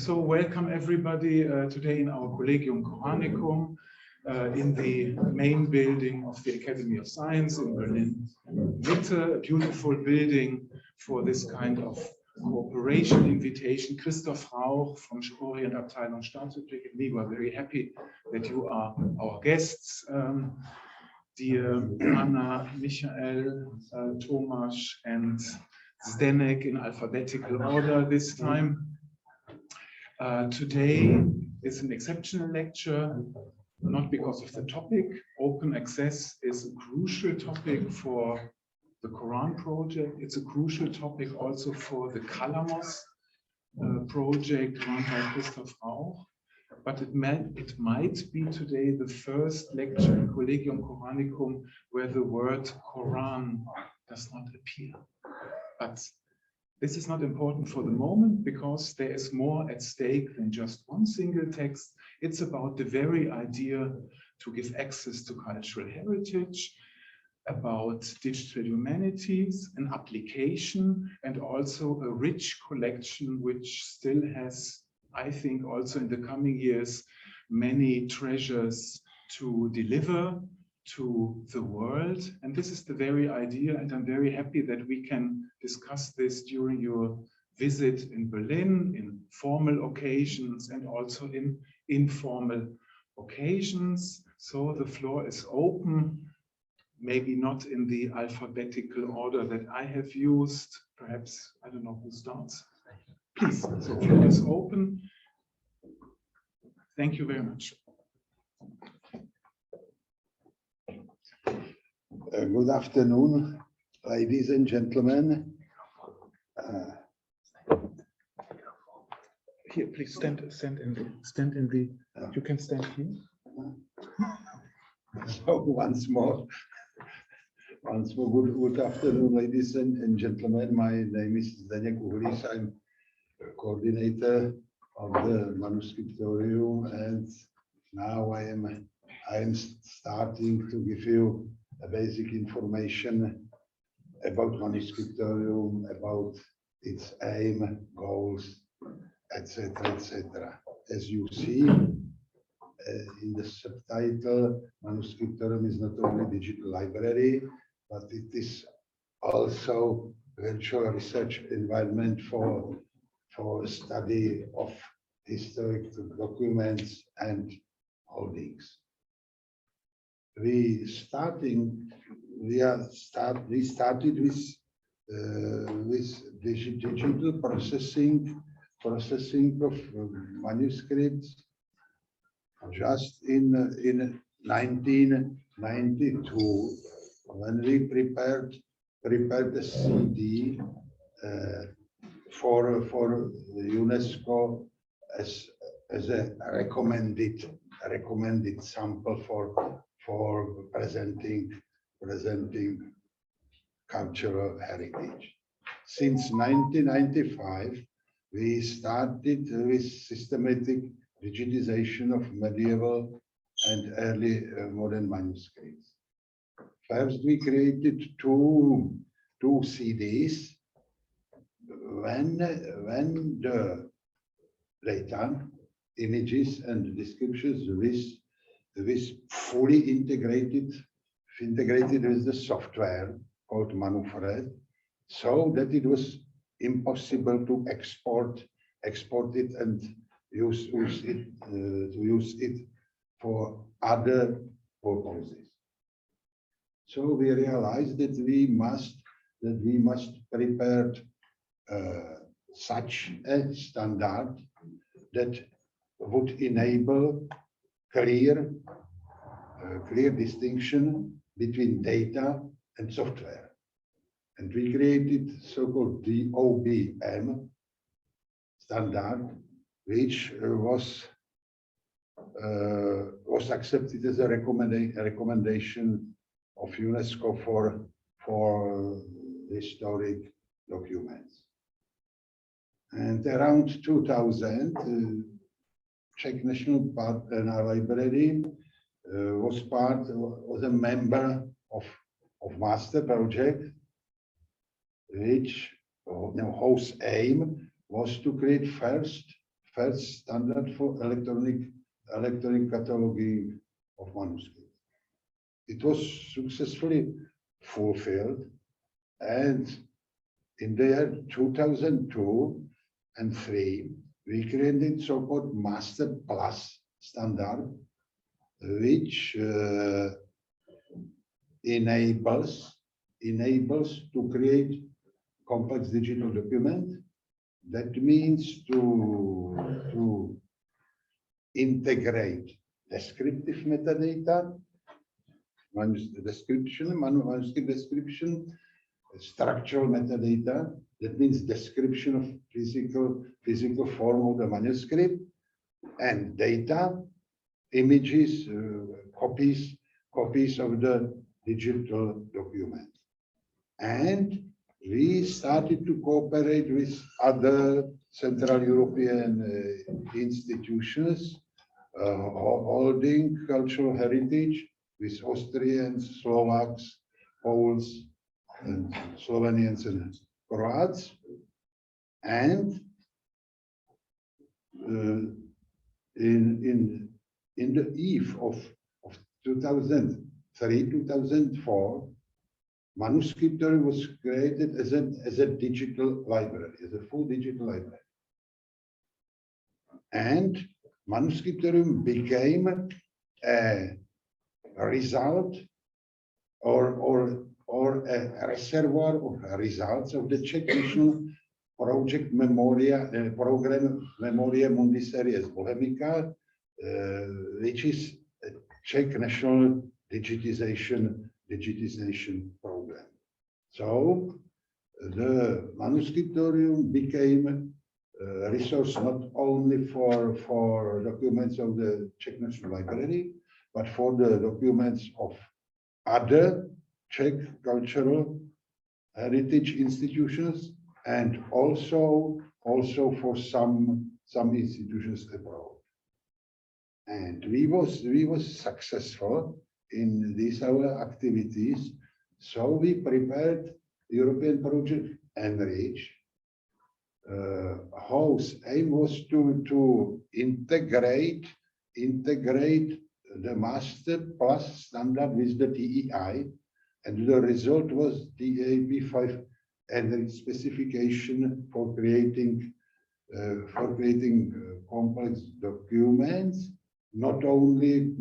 So welcome everybody today in our Collegium Coranicum in the main building of the Academy of Science in Berlin. Mitte, a beautiful building for this kind of cooperation invitation. Christoph Rauch from Abteilung Staatsbibliothek and we were very happy that you are our guests. Dear Anna, Michael, Tomáš and Zdeněk in alphabetical order this time. Today is an exceptional lecture, not because of the topic. Open access is a crucial topic for the Quran project. It's a crucial topic also for the Kalamos project run by Christoph Rauch. But it might be today the first lecture in Collegium Coranicum where the word Quran does not appear. But this is not important for the moment because there is more at stake than just one single text. It's about the very idea to give access to cultural heritage, about digital humanities, an application, and also a rich collection which still has, I think, also in the coming years, many treasures to deliver to the world. And this is the very idea, and I'm very happy that we can discuss this during your visit in Berlin, in formal occasions and also in informal occasions. So the floor is open, maybe not in the alphabetical order that I have used. Perhaps, I don't know who starts. Please, so the floor is open. Thank you very much. Good afternoon, ladies and gentlemen. Here, please stand in the. You can stand here. So once more, good afternoon, ladies and gentlemen. My name is Zdeněk Uhlíř. I'm coordinator of the Manuscriptorium, and now I am starting to give you a basic information about Manuscriptorium, about its aim, goals, etc., etc. As you see in the subtitle, Manuscriptorium is not only a digital library, but it is also a virtual research environment for study of historic documents and holdings. We started with digital processing of manuscripts just in 1992 when we prepared the CD for UNESCO as a recommended sample for presenting cultural heritage. Since 1995, we started with systematic digitization of medieval and early modern manuscripts. First, we created two CDs. When the data, images, and descriptions with fully integrated with the software called Manufred, so that it was impossible to export it and use it for other purposes. So we realized that we must prepare such a standard that would enable clear distinction between data and software. And we created so-called DOBM standard, which was accepted as a recommendation of UNESCO for historic documents. And around 2000, Czech National Library was a member of master project, whose aim was to create first standard for electronic cataloging of manuscripts. It was successfully fulfilled, and in the year 2002 and 3, we created so-called Master Plus standard, which enables to create complex digital document. That means to integrate descriptive metadata, manuscript description, structural metadata. That means description of physical form of the manuscript, and data, images, copies of the digital document. And we started to cooperate with other Central European institutions holding cultural heritage, with Austrians, Slovaks, Poles, and Slovenians and Croats. And in the eve of 2003-2004, Manuscriptorium was created as a digital library, as a full digital library. And Manuscriptorium became a result or a reservoir of results of the Czech national project program Memoria Mundi Series Bohemica, which is a Czech national digitization program. So the Manuscriptorium became a resource not only for documents of the Czech National Library, but for the documents of other Czech cultural heritage institutions, and also for some institutions abroad. And we was successful in these our activities, so we prepared European project Enrich, whose aim was to integrate the Master Plus standard with the TEI, and the result was DAB5 Enrich specification for creating complex documents, not only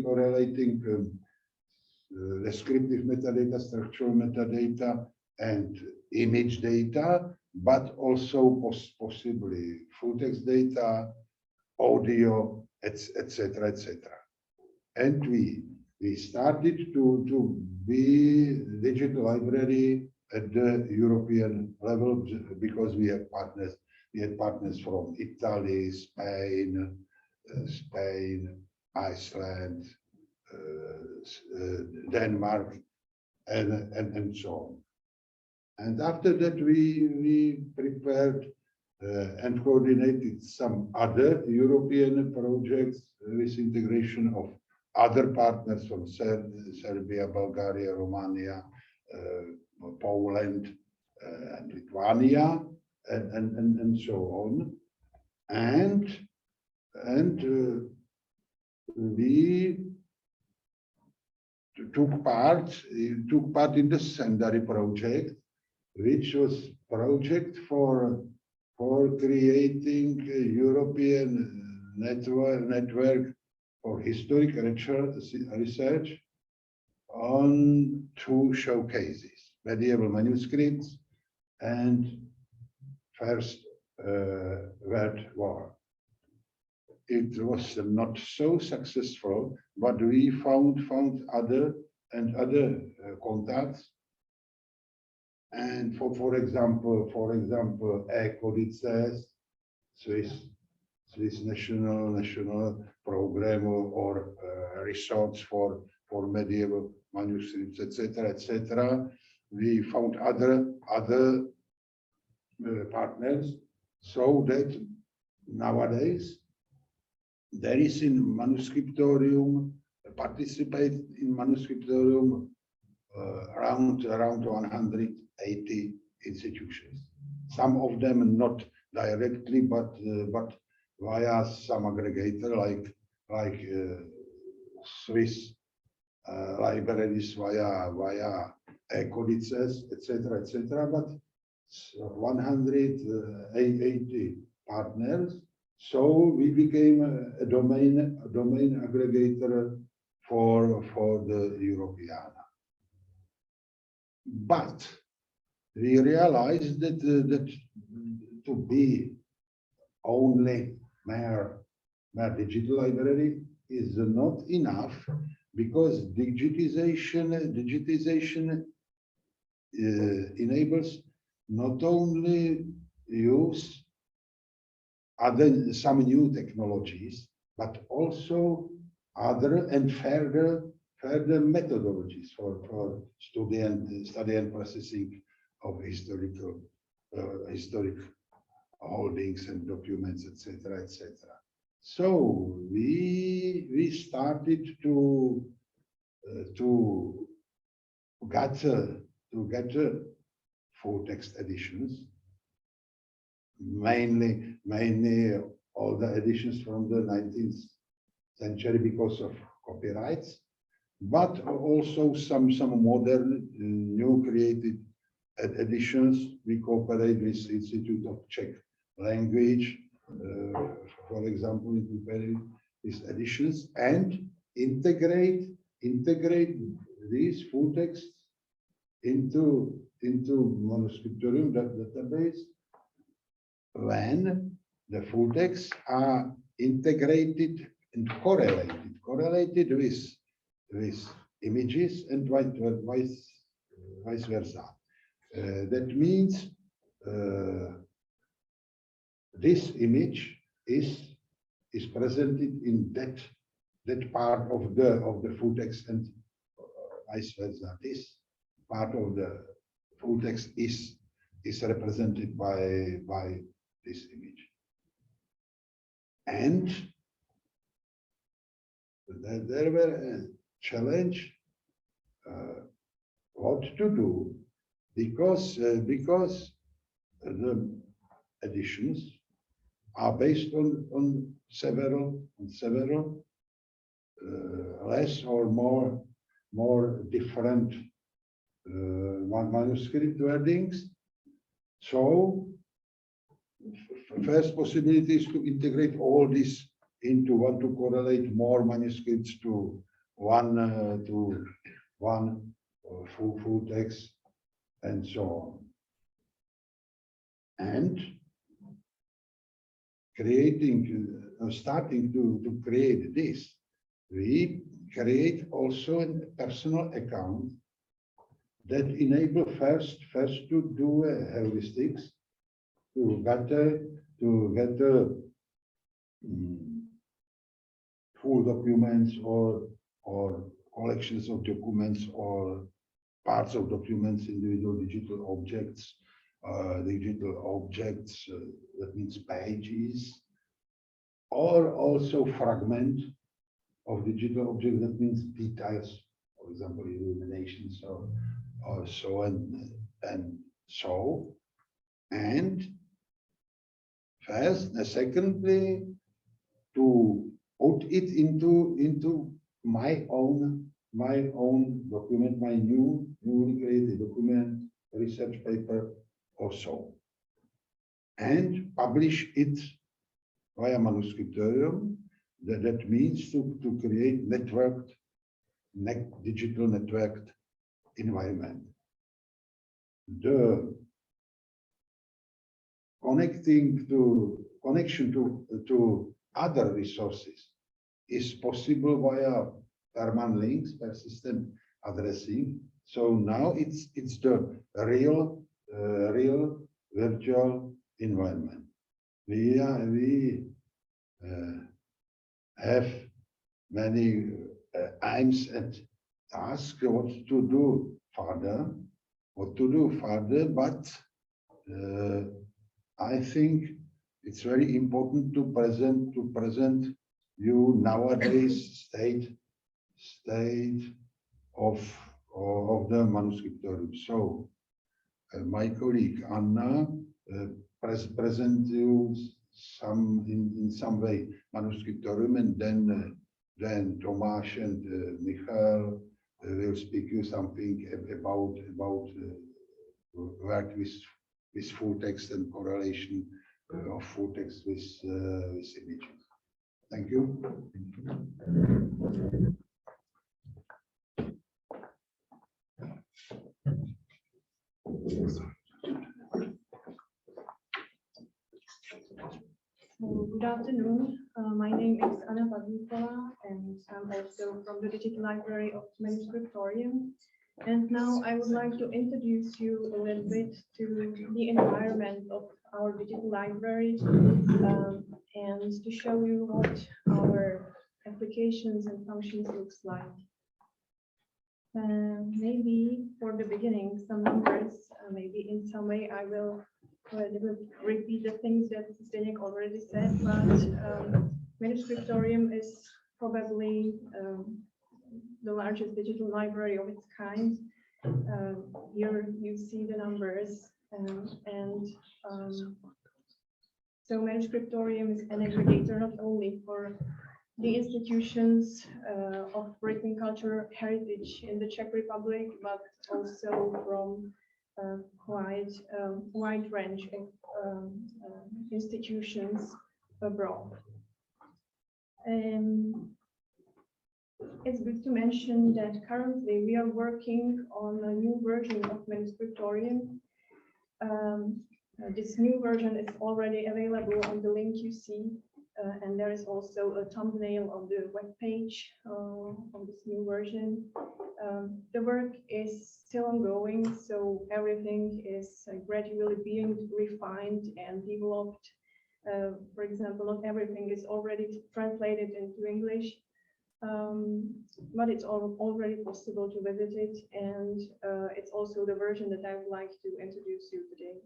correlating descriptive metadata, structural metadata, and image data, but also possibly full text data, audio, etc. And we started to be digital library at the European level, because we had partners from Italy, Spain, Iceland, Denmark, and so on. And after that, we prepared and coordinated some other European projects with integration of other partners from Serbia, Bulgaria, Romania, Poland, and Lithuania, and so on. And we took part in the Sendari project, which was project for creating a European network for historic research on two showcases: medieval manuscripts and First World War. It was not so successful, but we found other contacts. And for example, Codices, Swiss national program or resorts for medieval manuscripts, etc. We found other partners, so that nowadays there is in Manuscriptorium, participate in Manuscriptorium around 180 institutions. Some of them not directly, but via some aggregator like Swiss libraries via Codices, etc., etc. But 180 partners. So we became a domain aggregator for the Europeana. But we realized that to be only mere digital library is not enough, because digitization enables not only use some new technologies, but also other and further methodologies for study and processing of historic holdings and documents, etc., etc. So we started to get full text editions, mainly all the editions from the 19th century because of copyrights, but also some modern new created editions. We cooperate with the Institute of Czech Language, for example, in preparing these editions, and integrate these full texts into Manuscriptorium database when the full texts are integrated and correlated with images and vice versa. That means this image is presented in that part of the full text, and vice versa. This part of the full text is represented by this image. And there were a challenge what to do, because the editions are based on several less or more different manuscript wordings. So first possibility is to integrate all this into one, to correlate more manuscripts to one full text, and so on. And starting to create this, we create also a personal account that enable first to do heuristics, to get full documents or collections of documents or parts of documents, individual digital objects, that means pages, or also fragment of digital objects, that means details, for example, illuminations or so and so. And first, secondly, to put it into my own document, my newly created document, research paper or so, and publish it via Manuscriptorium. That means to create digital networked environment. The connection to other resources is possible via permanent links, persistent addressing. So now it's the real virtual environment. We have many aims and tasks what to do further, but I think it's very important to present you nowadays state of the Manuscriptorium. So my colleague Anna present you some in some way Manuscriptorium, and then Tomáš and Michal will speak you something about work with full text and correlation of full text with images. Thank you. Good afternoon. My name is Pavlíková, and I'm also from the Digital Library of Manuscriptorium. And now I would like to introduce you a little bit to the environment of our digital library and to show you what our applications and functions looks like. Maybe for the beginning, some numbers, maybe in some way I will repeat the things that Zdeněk already said, but Manuscriptorium is probably the largest digital library of its kind. Here you see the numbers, so Manuscriptorium is an aggregator not only for the institutions of written culture heritage in the Czech Republic, but also from quite wide range of institutions abroad. It's good to mention that currently we are working on a new version of Manuscriptorium. This new version is already available on the link you see, and there is also a thumbnail on the web page of this new version. The work is still ongoing, so everything is gradually being refined and developed. For example, not everything is already translated into English, but it's already possible to visit it, and it's also the version that I would like to introduce you today.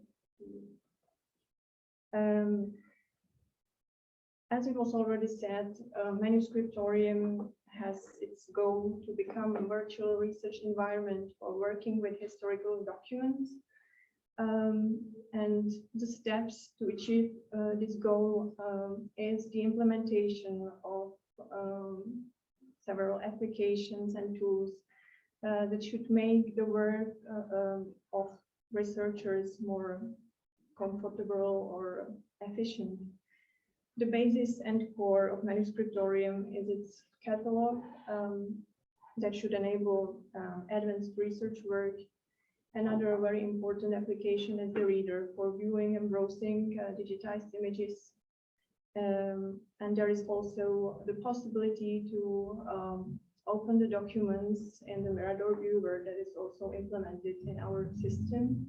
As it was already said, Manuscriptorium has its goal to become a virtual research environment for working with historical documents. And the steps to achieve this goal is the implementation of several applications and tools that should make the work of researchers more comfortable or efficient. The basis and core of Manuscriptorium is its catalog that should enable advanced research work. Another very important application is the reader for viewing and browsing digitized images. And there is also the possibility to open the documents in the Mirador viewer that is also implemented in our system.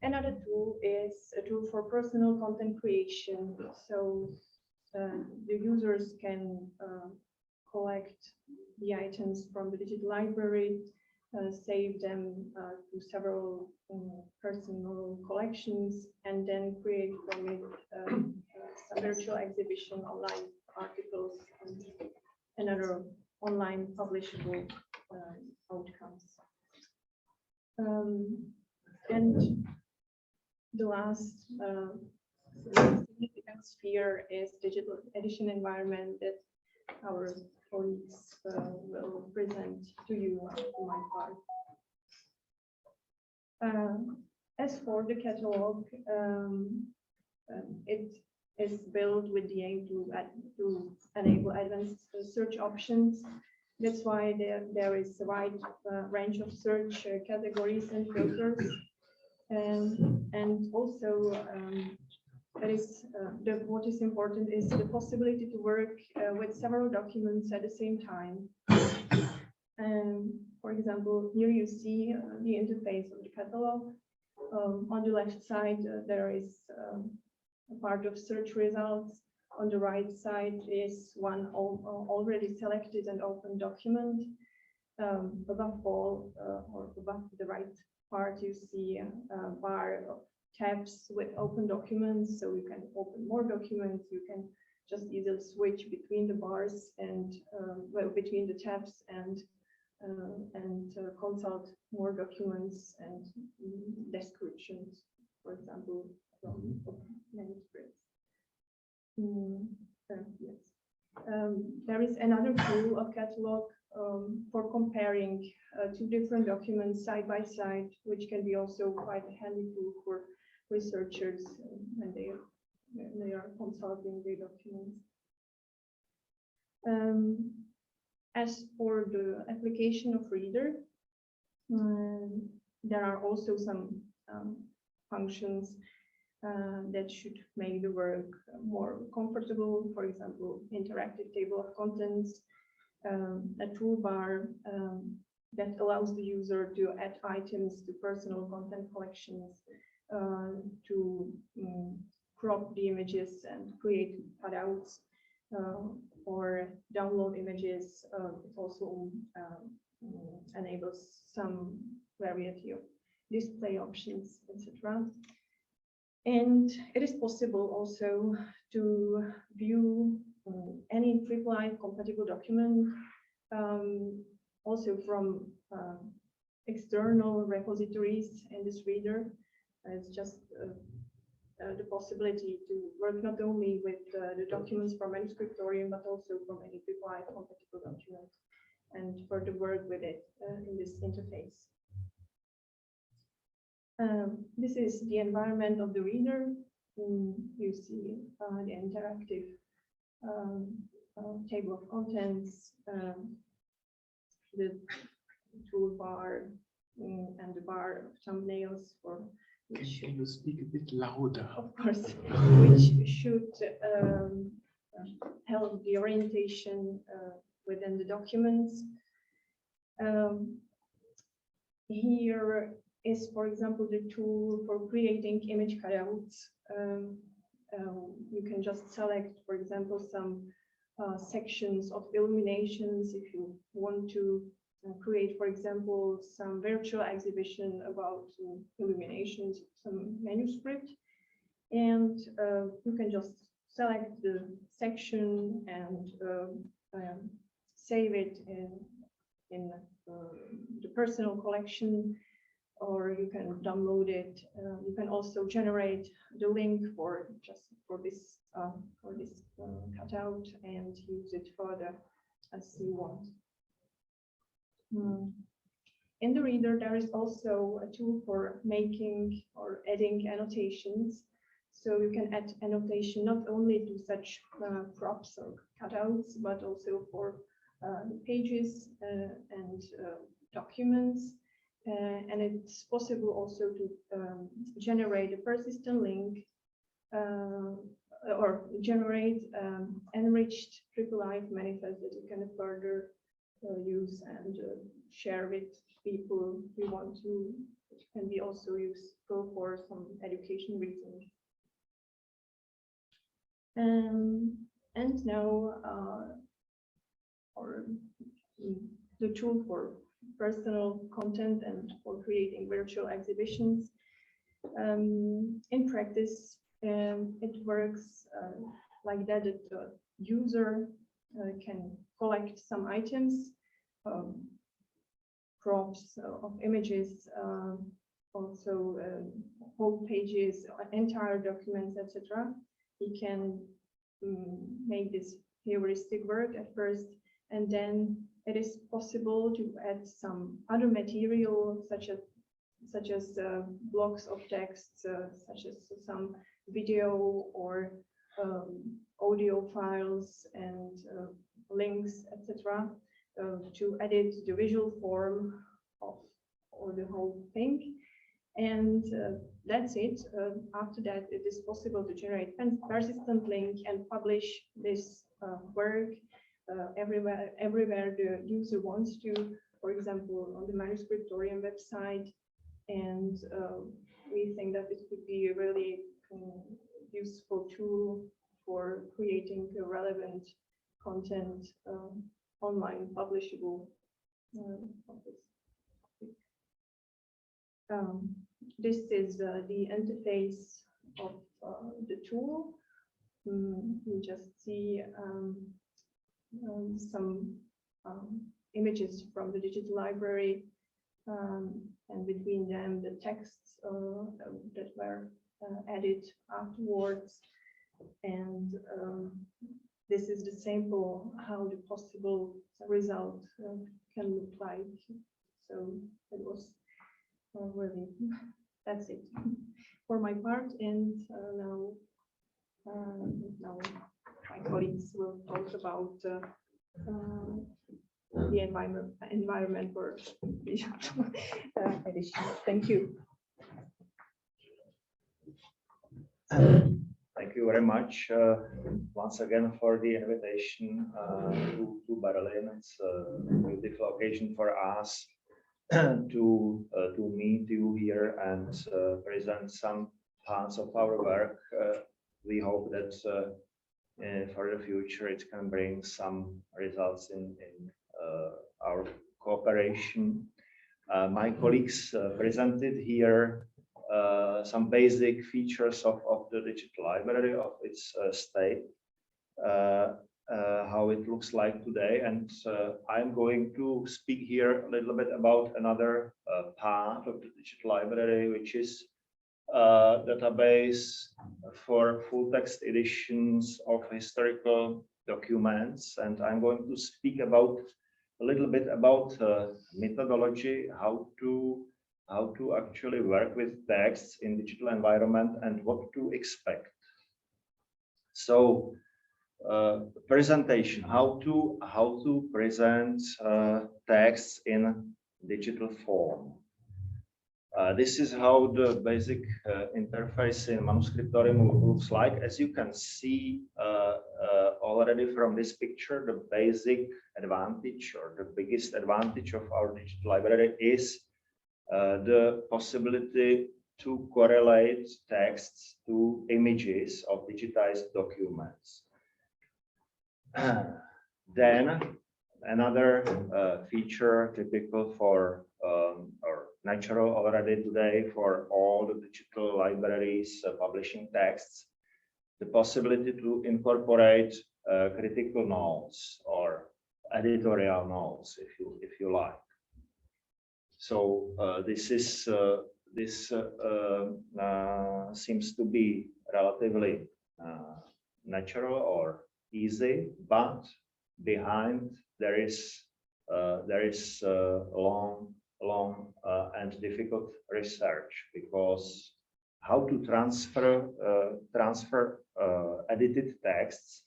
Another tool is a tool for personal content creation. So the users can collect the items from the digital library, save them to several personal collections, and then create from it some virtual exhibition, online articles, and other online publishable outcomes. And the last significant sphere is digital edition environment that our colleagues will present to you on my part. As for the catalog, it is built with the aim to enable advanced search options. That's why there is a wide range of search categories and filters. And also what is important is the possibility to work with several documents at the same time. For example, here you see the interface of the catalog. On the left side, there is a part of search results. On the right side is one already selected and open document. Above all, or above the right part, you see a bar of tabs with open documents, so you can open more documents. You can just easily switch between the bars and between the tabs and consult more documents and descriptions, for example, of manuscripts. Yes. There is another tool of catalog for comparing two different documents side by side, which can be also quite a handy tool for researchers when they are consulting the documents. As for the application of reader, there are also some functions that should make the work more comfortable. For example, interactive table of contents, a toolbar that allows the user to add items to personal content collections, to crop the images and create cutouts, or download images. It also enables some variety of display options, etc. And it is possible also to view any AAA compatible document also from external repositories in this reader. It's just the possibility to work not only with the documents from Manuscriptorium, but also from any AAA compatible document, and further work with it in this interface. This is the environment of the reader. You see the interactive table of contents, the toolbar, and the bar of thumbnails for which. Can you speak a bit louder? Of course, which should help the orientation within the documents. Here is, for example, the tool for creating image cutouts. You can just select, for example, some sections of illuminations if you want to create, for example, some virtual exhibition about illuminations, some manuscript. And you can just select the section and save it in the personal collection, or you can download it. You can also generate the link for this cutout and use it further as you want. In the reader, there is also a tool for making or adding annotations. So you can add annotation not only to such props or cutouts, but also for the pages and documents. And it's possible also to generate a persistent link or generate enriched AAA manifest that you can further use and share with people who want to. It can be also useful for some education reasons. And now the tool for personal content and for creating virtual exhibitions. In practice, it works like that the user can collect some items, props of images, also whole pages, entire documents, etc. He can make this heuristic work at first, and then it is possible to add some other material, such as blocks of text, such as some video or audio files and links, etc., to edit the visual form of or the whole thing. And that's it. After that, it is possible to generate persistent link and publish this work everywhere the user wants to, for example, on the Manuscriptorium website. And we think that it could be a really useful tool for creating a relevant content online publishable. This is the interface of the tool. You just see some images from the digital library, and between them the texts that were added afterwards. And this is the sample how the possible result can look like. So it was really, that's it for my part. And now my colleagues will talk about the environment for digital edition. Thank you. Thank you very much once again for the invitation to Berlin. It's a beautiful occasion for us to meet you here and present some parts of our work. We hope that for the future it can bring some results in our cooperation. My colleagues presented here some basic features of the digital library, of its state, how it looks like today. And I'm going to speak here a little bit about another part of the digital library, which is database for full text editions of historical documents. And I'm going to speak about a little bit about methodology, how to actually work with texts in digital environment and what to expect. So presentation, how to present texts in digital form. This is how the basic interface in Manuscriptorium looks like. As you can see already from this picture, the basic advantage or the biggest advantage of our digital library is the possibility to correlate texts to images of digitized documents. Then another feature typical for or natural already today for all the digital libraries publishing texts, the possibility to incorporate critical notes or editorial notes, if you like. So this seems to be relatively natural or easy, but behind there is long and difficult research, because how to transfer edited texts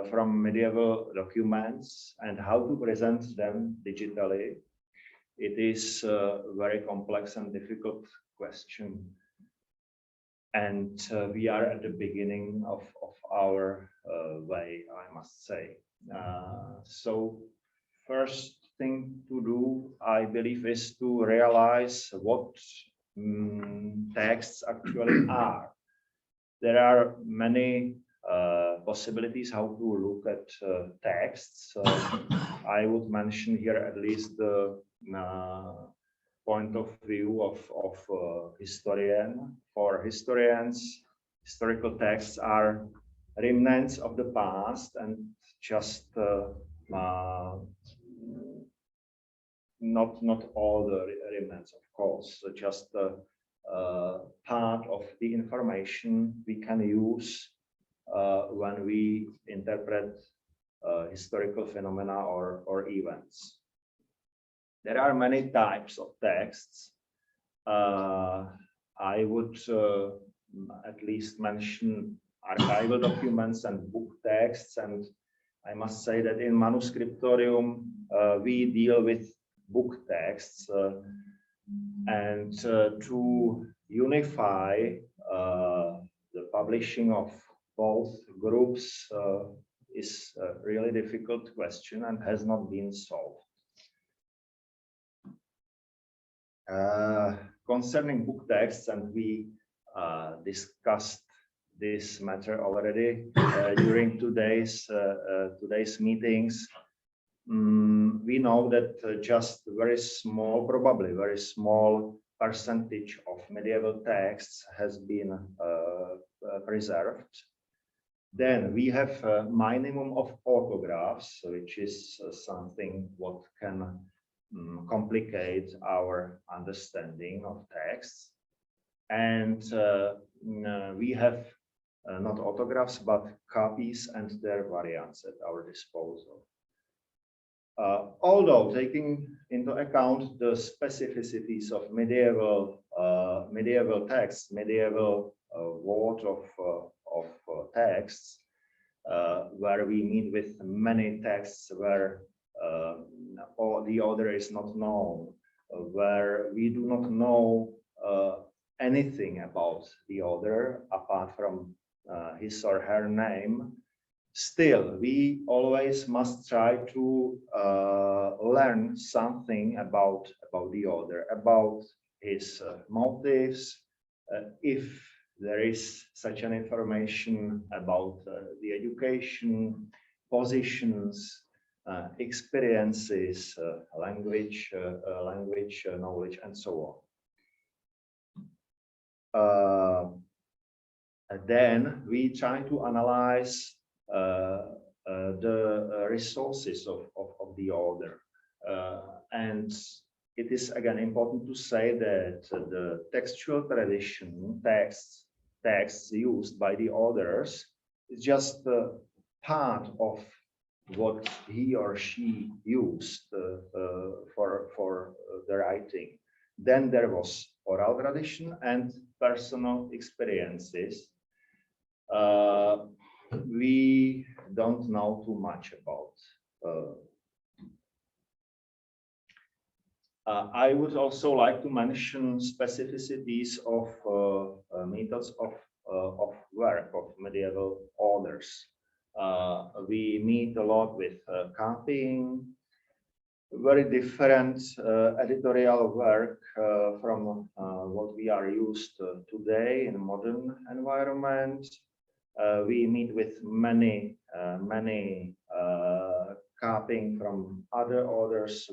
from medieval documents and how to present them digitally. It is a very complex and difficult question. And we are at the beginning of our way, I must say. So first thing to do, I believe, is to realize what texts actually are. There are many possibilities how to look at texts. I would mention here at least the point of view of historian. For historians, historical texts are remnants of the past and just not all the remnants, of course, so just part of the information we can use when we interpret historical phenomena or events. There are many types of texts. I would at least mention archival documents and book texts, and I must say that in Manuscriptorium we deal with book texts, and to unify the publishing of both groups is a really difficult question and has not been solved. Concerning book texts, and we discussed this matter already during today's meetings. We know that just very small, probably very small percentage of medieval texts has been preserved. Then we have a minimum of autographs, which is something what can complicate our understanding of texts. and we have not autographs but copies and their variants at our disposal. Although taking into account the specificities of medieval texts, medieval world of texts, where we meet with many texts where the author is not known, where we do not know anything about the author apart from his or her name. Still, we always must try to learn something about the author, about his motives, if there is such an information about the education, positions, experiences, language knowledge, and so on. Then we try to analyze the resources of the author, and it is again important to say that the textual tradition, texts used by the authors, is just part of what he or she used for the writing. Then there was oral tradition and personal experiences. We don't know too much about. I would also like to mention specificities of methods of work of medieval authors. We meet a lot with copying, very different editorial work from what we are used to today in modern environment. We meet with many copying from other authors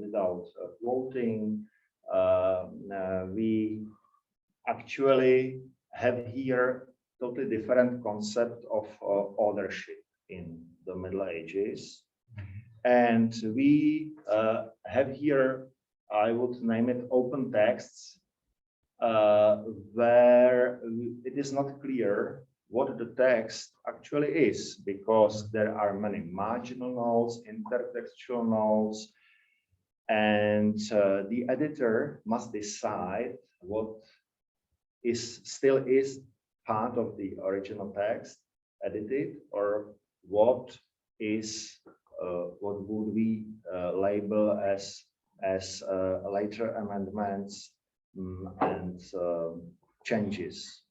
without quoting. We actually have here totally different concept of authorship in the Middle Ages. And we have here, I would name it open texts, where it is not clear what the text actually is, because there are many marginal notes, intertextual notes, and the editor must decide what still is part of the original text, edited, or what would we label as later amendments and changes.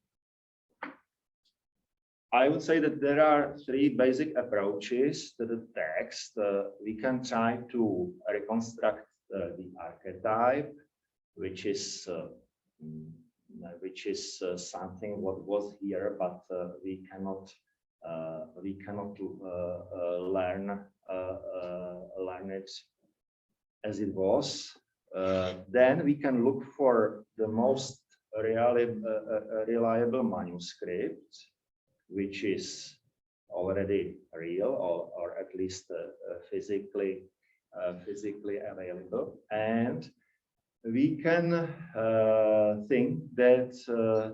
I would say that there are three basic approaches to the text. We can try to reconstruct the archetype, which is something what was here, but we cannot learn it as it was. Then we can look for the most reliable manuscript, which is already real or at least physically available, and we can think that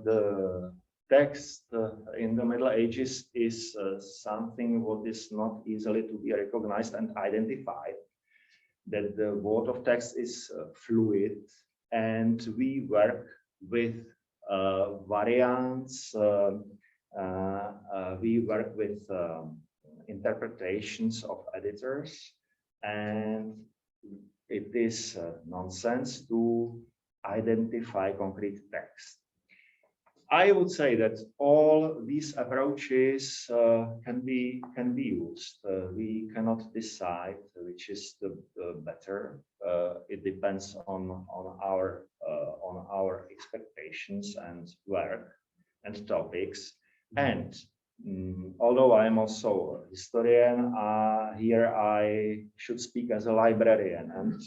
the text in the Middle Ages is something what is not easily to be recognized and identified, that the world of text is fluid, and we work with variants. We work with interpretations of editors, and it is nonsense to identify concrete text. I would say that all these approaches can be used. We cannot decide which is the better. It depends on our expectations and work and topics. And although I am also a historian, here I should speak as a librarian. And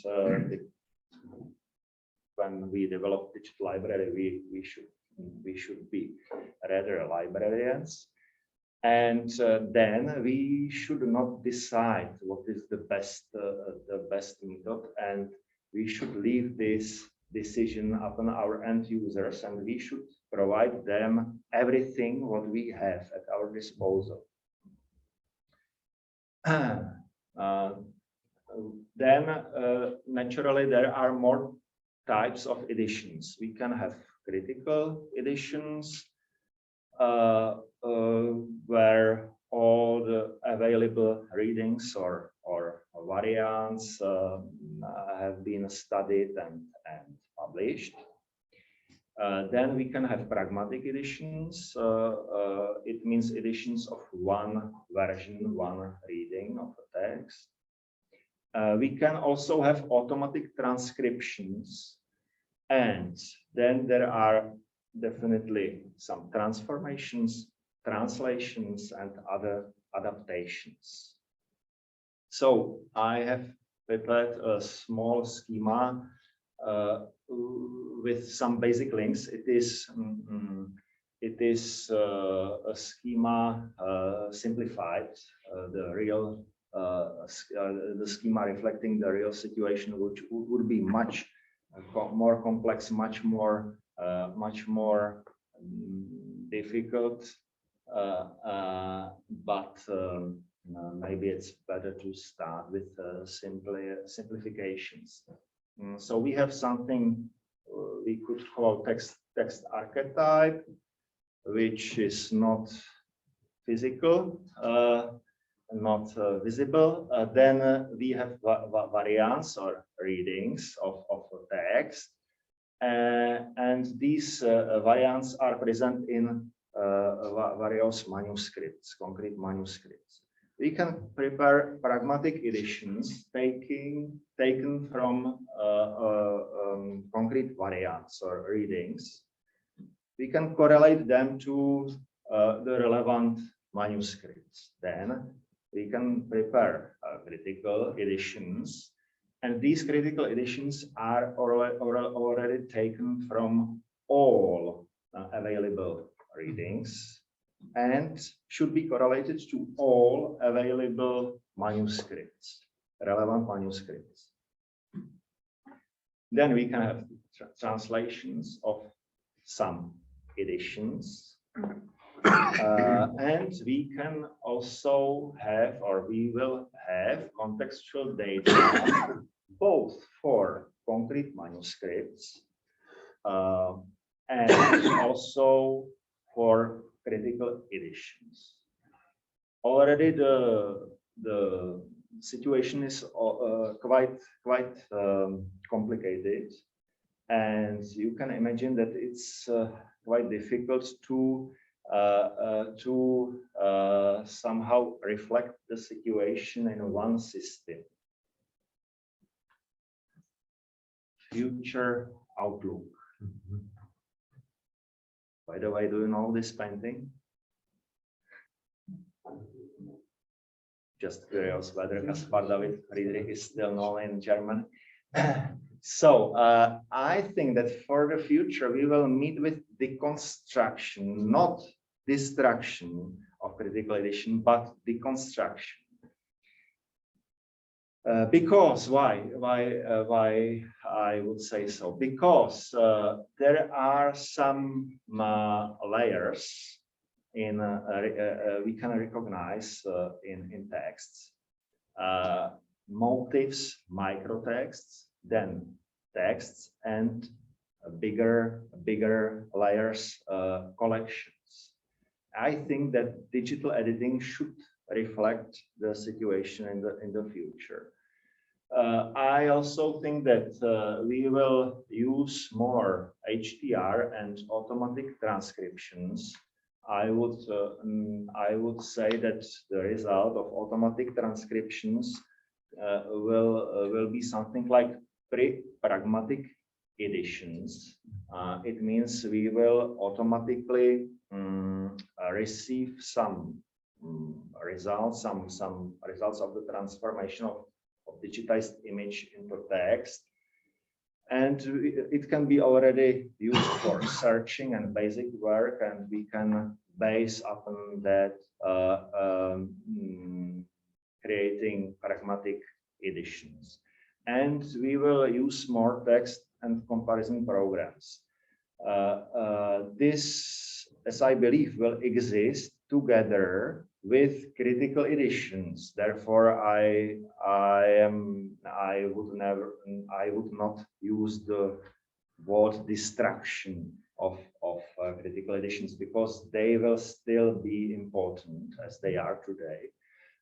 when we develop digital library, we should be rather librarians. And then we should not decide what is the best method, and we should leave this decision upon our end users, and we should provide them everything what we have at our disposal. Then naturally there are more types of editions. We can have critical editions where all the available readings or variants have been studied and published. Then we can have pragmatic editions. It means editions of one version, one reading of a text. We can also have automatic transcriptions, and then there are definitely some transformations, translations, and other adaptations. So I have prepared a small schema with some basic links. It is a schema simplified, the schema reflecting the real situation, which would be much more complex, much more difficult. But maybe it's better to start with simplifications. So we have something we could call text archetype, which is not physical, not visible. Then we have variants or readings of text, and these variants are present in various manuscripts, concrete manuscripts. We can prepare pragmatic editions taken from concrete variants or readings. We can correlate them to the relevant manuscripts. Then we can prepare critical editions, and these critical editions are already taken from all available readings and should be correlated to all available manuscripts, relevant manuscripts. Then we can have translations of some editions. And we can also have, or we will have, contextual data both for concrete manuscripts and also for critical editions. Already the situation is quite complicated, and you can imagine that it's quite difficult to somehow reflect the situation in one system. Future outlook. By the way, do you know this painting? Just curious whether Caspar David Friedrich is still known in German. So I think that for the future, we will meet with deconstruction, not destruction of critical edition, but deconstruction. Because why I would say so? Because there are some layers in we can recognize in texts, motifs, microtexts, then texts, and bigger layers, collections. I think that digital editing should reflect the situation in the future. I also think that we will use more HTR and automatic transcriptions. I would say that the result of automatic transcriptions will be something like pragmatic editions. It means we will automatically receive some results, some results of the transformation of digitized image into text, and it can be already used for searching and basic work, and we can base upon that creating pragmatic editions. And we will use more text and comparison programs. This, as I believe, will exist together with critical editions. Therefore, I would not use the word destruction of critical editions, because they will still be important as they are today,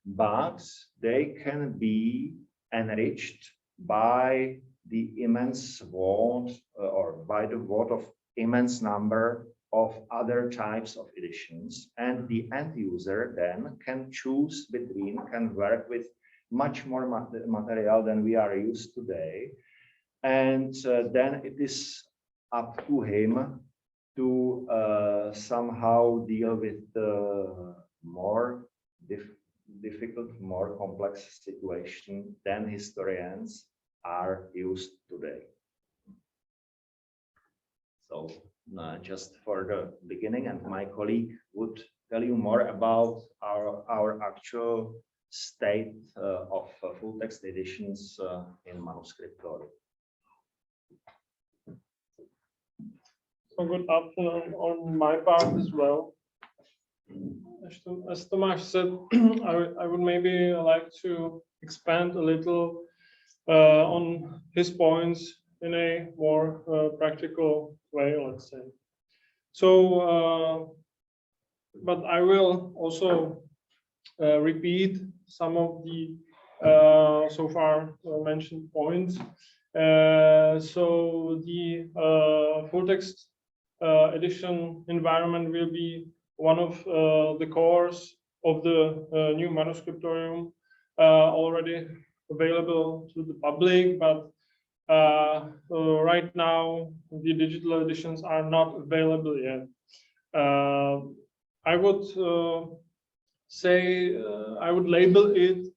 but they can be enriched by the immense vote or by the vote of immense number of other types of editions, and the end user then can choose between, can work with much more material than we are used today, and then it is up to him to somehow deal with the more difficult, more complex situation than historians are used today. So just for the beginning, and my colleague would tell you more about our actual state of full text editions in Manuscriptorium. So good afternoon on my part as well. As Tomáš said, I would maybe like to expand a little on his points in a more practical way, let's say. So, but I will also repeat some of the so far mentioned points. So the full text edition environment will be one of the cores of the new Manuscriptorium, already available to the public, but right now the digital editions are not available yet. I would say, I would label it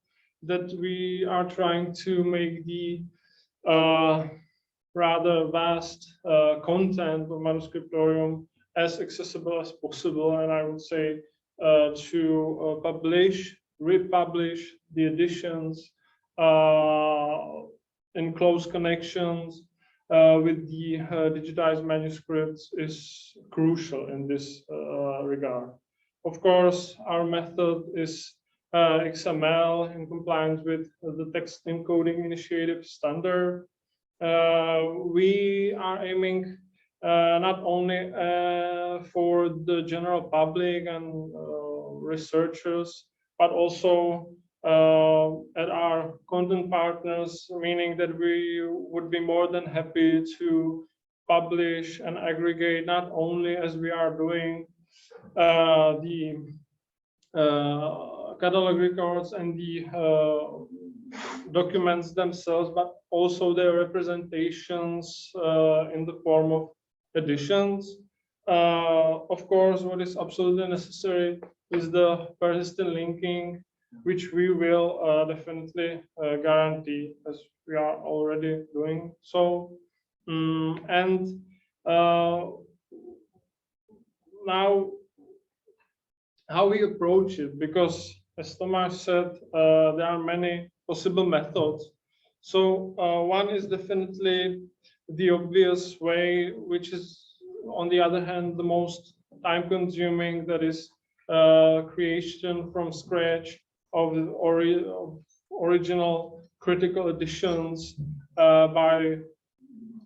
that we are trying to make the rather vast content of Manuscriptorium as accessible as possible, and I would say to publish, republish the editions in close connections with the digitized manuscripts is crucial in this regard. Of course, our method is XML in compliance with the text encoding initiative standard. We are aiming not only for the general public and researchers, but also at our content partners, meaning that we would be more than happy to publish and aggregate, not only as we are doing the catalog records and the documents themselves, but also their representations in the form of editions. Of course, what is absolutely necessary is the persistent linking, which we will definitely guarantee, as we are already doing so. And now, how we approach it, because as Tomáš said, there are many possible methods. So one is definitely the obvious way, which is on the other hand the most time consuming, that is creation from scratch of original critical editions by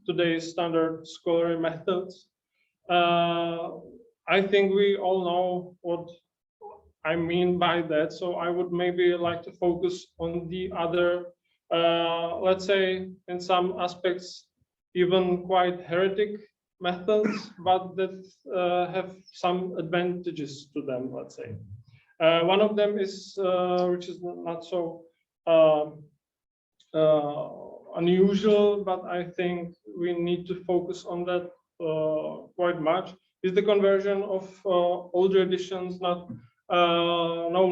today's standard scholarly methods. I think we all know what I mean by that, so I would maybe like to focus on the other, let's say in some aspects even quite heretic methods, but that have some advantages to them, let's say. One of them is, which is not so unusual, but I think we need to focus on that quite much, is the conversion of older editions no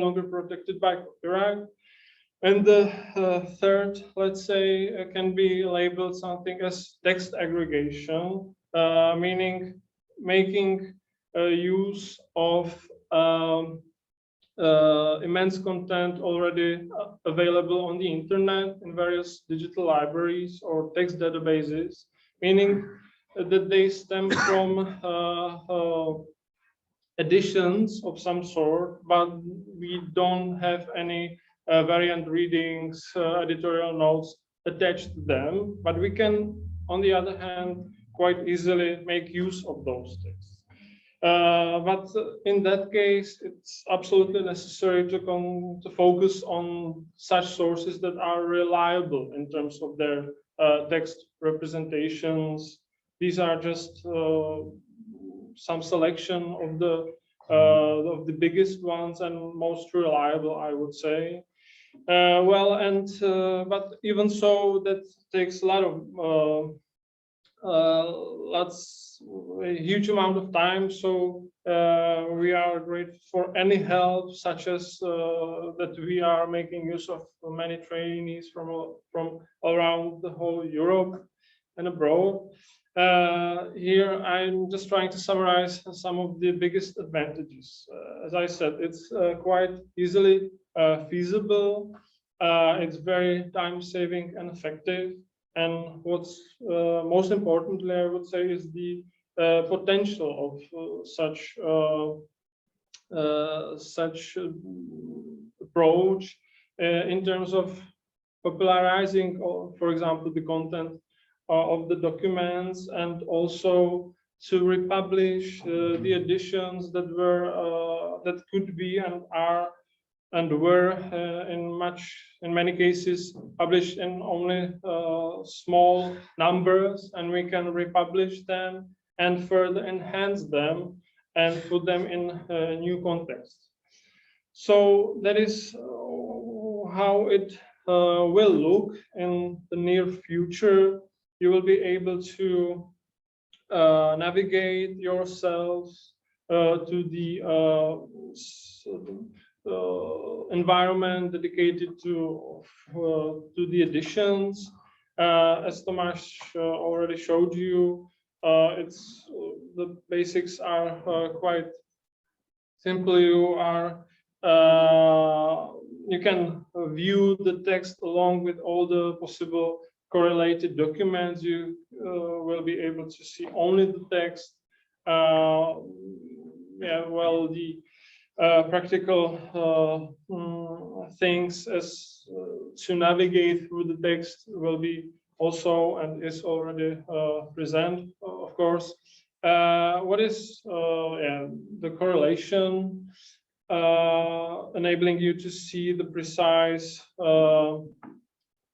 longer protected by copyright. And the third, let's say, can be labeled something as text aggregation, meaning making use of immense content already available on the internet in various digital libraries or text databases, meaning that they stem from editions of some sort, but we don't have any variant readings, editorial notes attached to them, but we can, on the other hand, quite easily make use of those texts. But in that case, it's absolutely necessary to focus on such sources that are reliable in terms of their text representations. These are just some selection of the biggest ones and most reliable, I would say. But even so, that takes a lot of a huge amount of time. So we are grateful for any help, such as that we are making use of many trainees from around the whole Europe and abroad. Here I'm just trying to summarize some of the biggest advantages. As I said, it's quite easily feasible. It's very time-saving and effective. And what's most importantly, I would say, is the potential of such approach in terms of popularizing, for example, the content of the documents, and also to republish the editions that could be and are and were in many cases published in only small numbers, and we can republish them and further enhance them and put them in a new context. So that is how it will look in the near future. You will be able to navigate yourselves to the environment dedicated to the editions. As Tomáš already showed you, the basics are quite simple. You can view the text along with all the possible correlated documents. You will be able to see only the text. Practical things as to navigate through the text will be also and is already present, of course. What is the correlation, enabling you to see the precise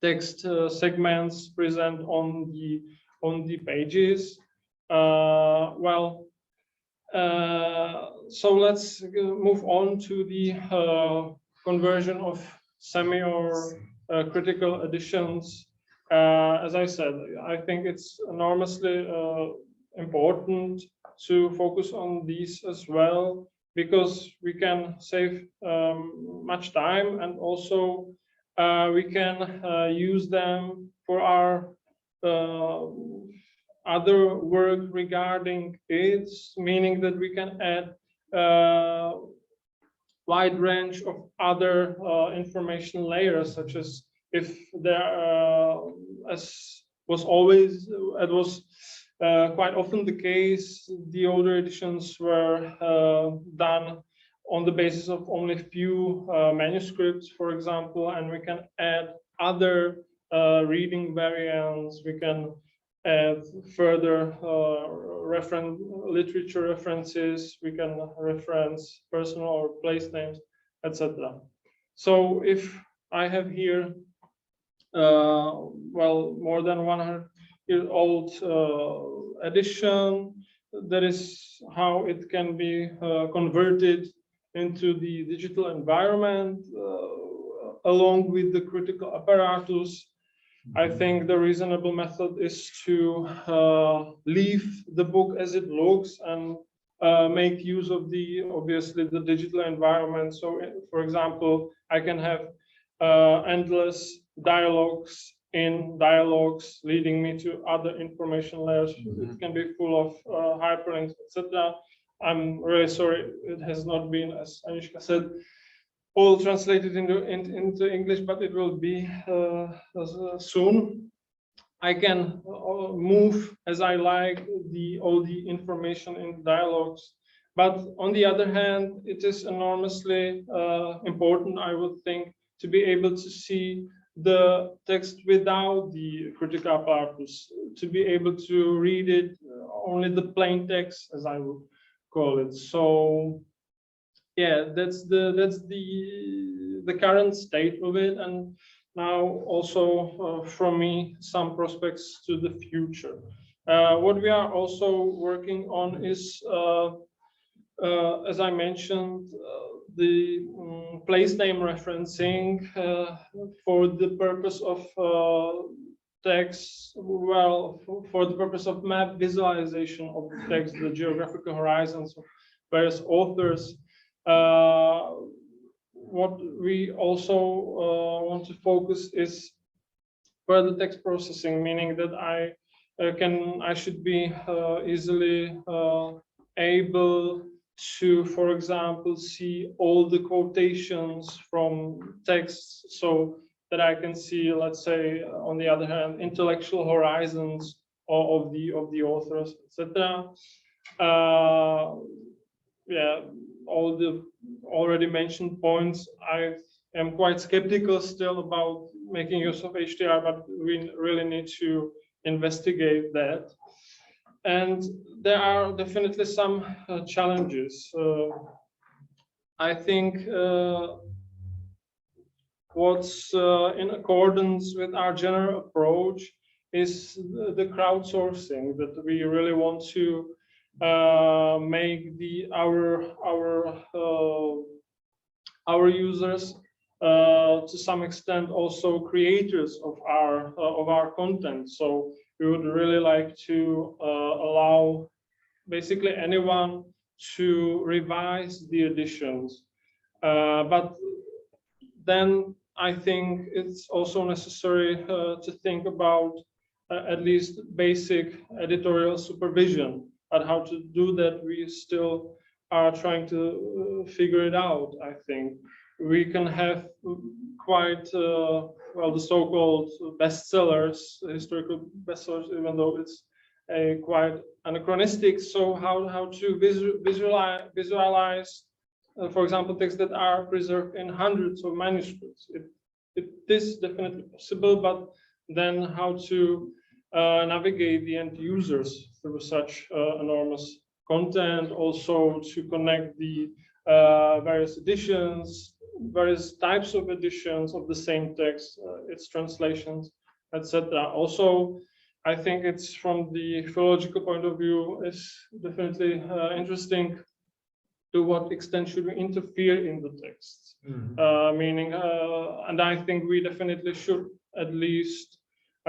text segments present on the pages. So let's move on to the conversion of semi or critical editions. As I said, I think it's enormously important to focus on these as well, because we can save much time, and also we can use them for our other work regarding it, meaning that we can add wide range of other information layers, such as if there, as was always, it was quite often the case, the older editions were done on the basis of only few manuscripts, for example, and we can add other reading variants. We can add further literature references. We can reference personal or place names, etc. So if I have here, more than 100-year-old edition, that is how it can be converted into the digital environment along with the critical apparatus. I think the reasonable method is to leave the book as it looks and make use of obviously the digital environment. So, for example, I can have endless dialogues in dialogues leading me to other information layers. It can be full of hyperlinks, etc. I'm really sorry it has not been, as Aniška said, all translated into English, but it will be soon. I can move as I like all the information in dialogues. But on the other hand, it is enormously important, I would think, to be able to see the text without the critical apparatus, to be able to read it only the plain text, as I would call it. So yeah, that's the current state of it, and now also from me some prospects to the future. What we are also working on is, as I mentioned, the place name referencing for the purpose of text, well, for the purpose of map visualization of the text, the geographical horizons of various authors. What we also want to focus is further text processing, meaning that I should be easily able to, for example, see all the quotations from texts, so that I can see, let's say, on the other hand, intellectual horizons of the authors, etc. Yeah, all the already mentioned points. I am quite skeptical still about making use of HDR, but we really need to investigate that. And there are definitely some challenges. I think what's in accordance with our general approach is the crowdsourcing, that we really want to make our users to some extent also creators of our content. So we would really like to allow basically anyone to revise the editions, but then I think it's also necessary to think about at least basic editorial supervision. But how to do that, we still are trying to figure it out. I think we can have quite well, the so-called bestsellers, historical bestsellers, even though it's quite anachronistic. So how to visualize for example, texts that are preserved in hundreds of manuscripts. It is definitely possible, but then how to navigate the end users through such enormous content, also to connect the various editions, various types of editions of the same text, its translations, etc. Also, I think it's from the philological point of view, is definitely interesting to what extent should we interfere in the texts. Meaning, and I think we definitely should at least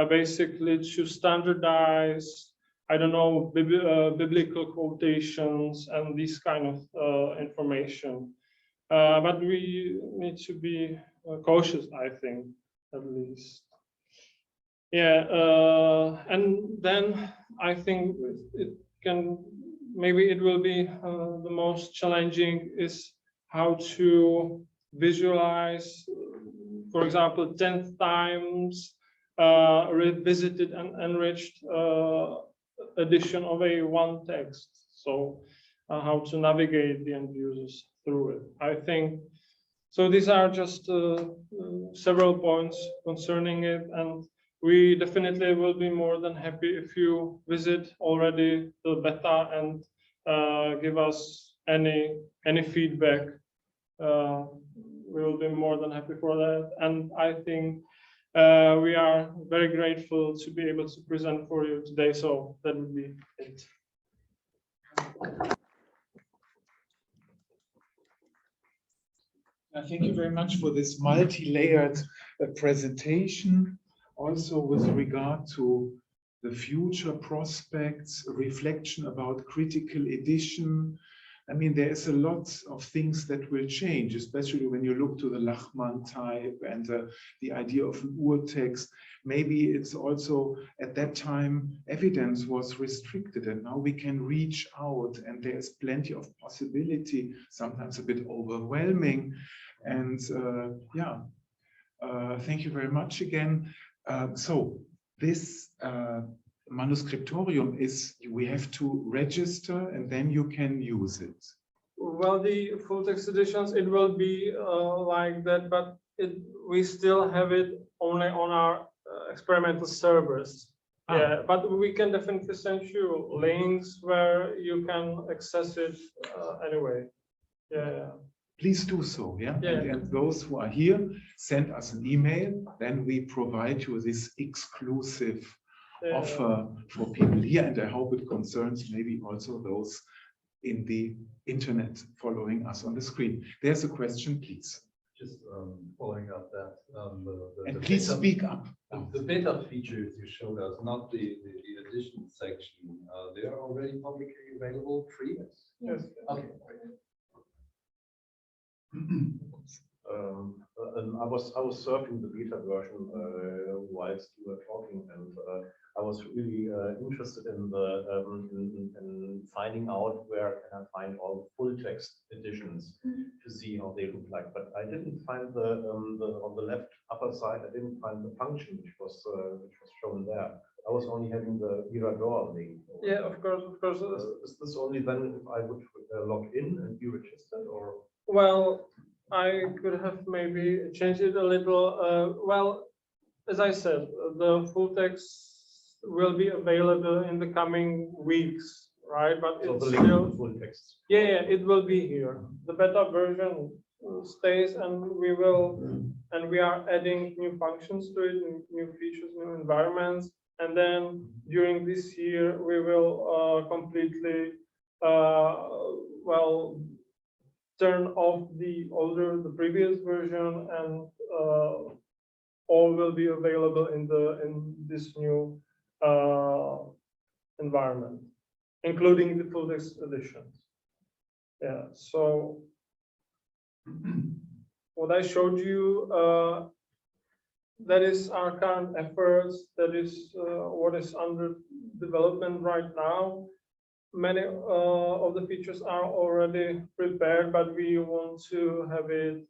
basically to standardize, I don't know, biblical quotations and this kind of information. But we need to be cautious, I think, at least. Yeah, and then I think it can, maybe it will be the most challenging is how to visualize, for example, 10 times revisited and enriched edition of one text. So how to navigate the end users through it. I think, so these are just several points concerning it, and we definitely will be more than happy if you visit already the beta and give us any feedback. We will be more than happy for that. And I think we are very grateful to be able to present for you today. So that would be it. Thank you very much for this multi-layered presentation. Also with regard to the future prospects, reflection about critical edition. I mean, there is a lot of things that will change, especially when you look to the Lachmann type and the idea of an urtext. Maybe it's also at that time evidence was restricted, and now we can reach out, and there's plenty of possibility, sometimes a bit overwhelming. And yeah, thank you very much again. So this Manuscriptorium is, we have to register and then you can use it. Well, the full text editions, it will be like that, but we still have it only on our experimental servers. Ah. Yeah, but we can definitely send you links where you can access it anyway. Yeah. Please do so, yeah? Yeah. And those who are here, send us an email, then we provide you this exclusive offer for people here, and I hope it concerns maybe also those in the internet following us on the screen. There's a question, please. Just following up that. And please speak up. The beta features you showed us, not the edition section, they are already publicly available free? Yes. Okay. And I was surfing the beta version whilst you were talking, and I was really interested in in finding out where can I find all the full text editions to see how they look like. But I didn't find on the left upper side. I didn't find the function which was shown there. I was only having the Mirador link. Yeah, of course. Is this only then if I would log in and be registered, or? Well, I could have maybe changed it a little. Well, as I said, the full text will be available in the coming weeks, right? But So it's the link to still, the full text. yeah, it will be here. The beta version stays, and we are adding new functions to it, new features, new environments. And then during this year, we will completely, turn off the previous version, and all will be available in this new environment, including the full text editions. Yeah. So what I showed you, that is our current efforts. That is what is under development right now. Many of the features are already prepared, but we want to have it,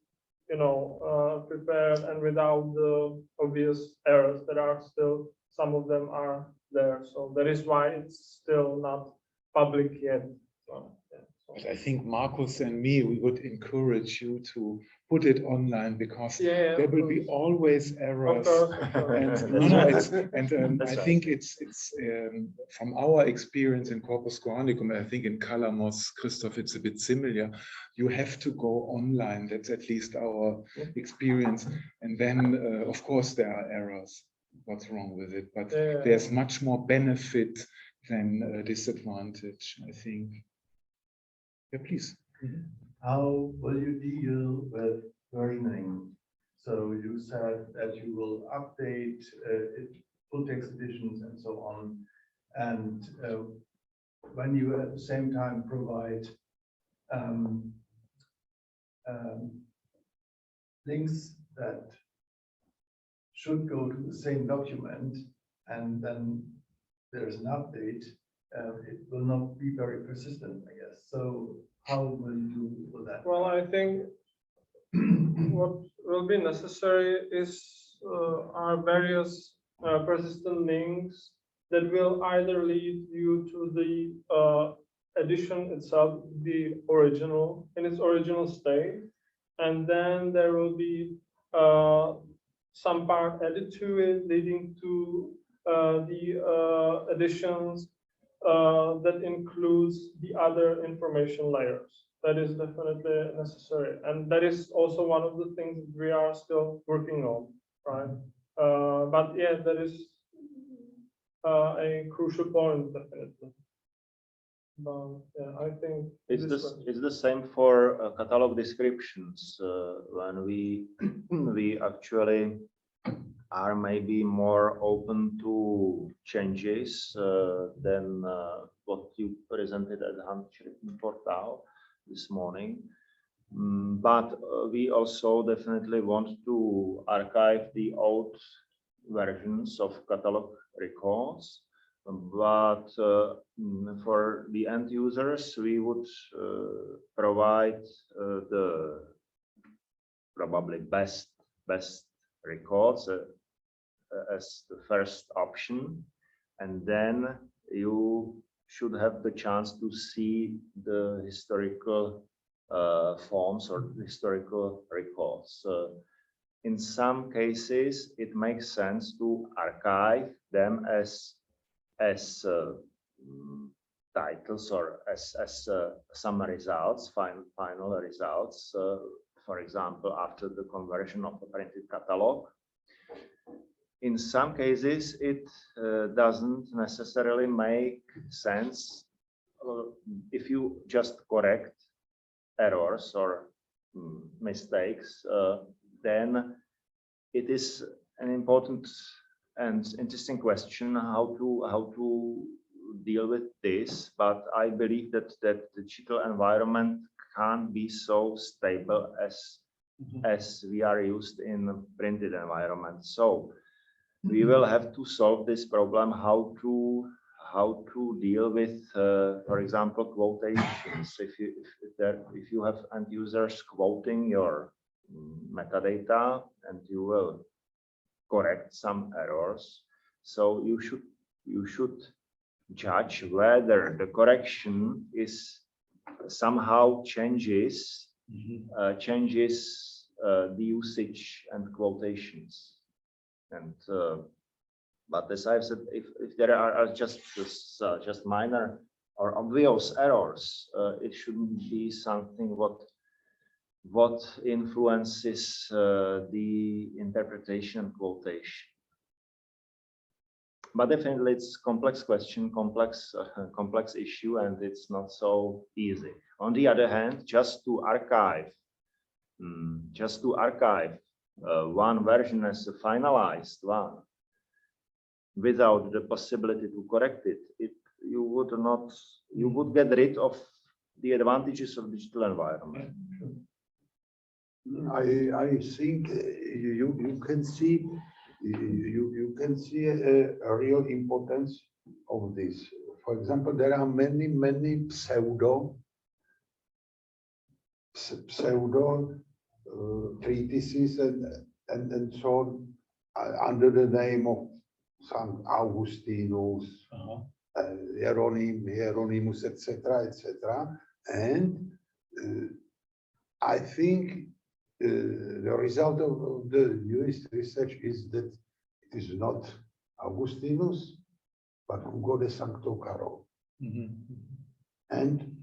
prepared and without the obvious errors that are still, some of them are there. So that is why it's still not public yet. So, yeah. But I think Marcus and me, we would encourage you to put it online, because there will be always errors. Of course. I think it's from our experience in Corpus Coranicum, I think in Calamos, Christoph, it's a bit similar. You have to go online. That's at least our experience. And then, of course, there are errors. What's wrong with it? But there's much more benefit than disadvantage, I think. Yeah, please. How will you deal with versioning? So you said that you will update full text editions and so on. And when you at the same time provide links that should go to the same document, and then there's an update, it will not be very persistent, I guess. So how will you do with that? Well, I think what will be necessary is our various persistent links that will either lead you to the edition itself, the original, in its original state, and then there will be some part added to it, leading to the additions that includes the other information layers. That is definitely necessary, and that is also one of the things that we are still working on, right? But yeah, that is a crucial point, definitely. But yeah, I think it's the same for catalog descriptions. When we actually are maybe more open to changes than what you presented at the Handschriften portal this morning. But we also definitely want to archive the old versions of catalog records. But for the end users, we would provide the probably best records as the first option, and then you should have the chance to see the historical forms or historical records. In some cases, it makes sense to archive them as titles or as some results, final results. For example, after the conversion of the printed catalog. In some cases, it doesn't necessarily make sense if you just correct errors or mistakes. Then it is an important and interesting question how to deal with this. But I believe that the digital environment can't be so stable as we are used in a printed environment. So we will have to solve this problem, how to deal with, for example, quotations. If you have end users quoting your metadata, and you will correct some errors, so you should judge whether the correction is somehow changes the usage and quotations. And but as I've said, if there are just minor or obvious errors, it shouldn't be something what influences the interpretation and quotation. But definitely, it's a complex question, complex issue, and it's not so easy. On the other hand, just to archive one version as a finalized one, without the possibility to correct it, you would get rid of the advantages of digital environment. I think you can see a real importance of this. For example, there are many pseudo treatises and so on under the name of St. Augustinus, Hieronymus, etc., etc. And I think the result of the newest research is that it is not Augustinus, but Hugo de Sancto Caro. And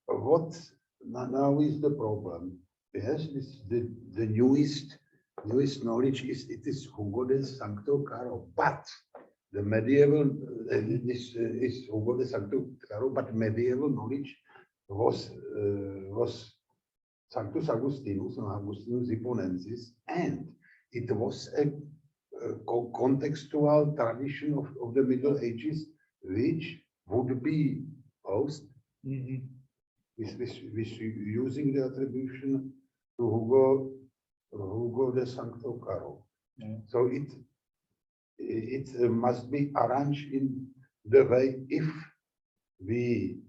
what now is the problem? Yes, the newest knowledge is it is Hugo de Sancto Caro, but the medieval this is Hugo de Sancto Caro, but medieval knowledge was Sanctus Augustinus and Augustinus Hipponensis, and it was a contextual tradition of the Middle Ages, which would be host with using the attribution to Hugo de Sancto Caro. So it must be arranged in the way if we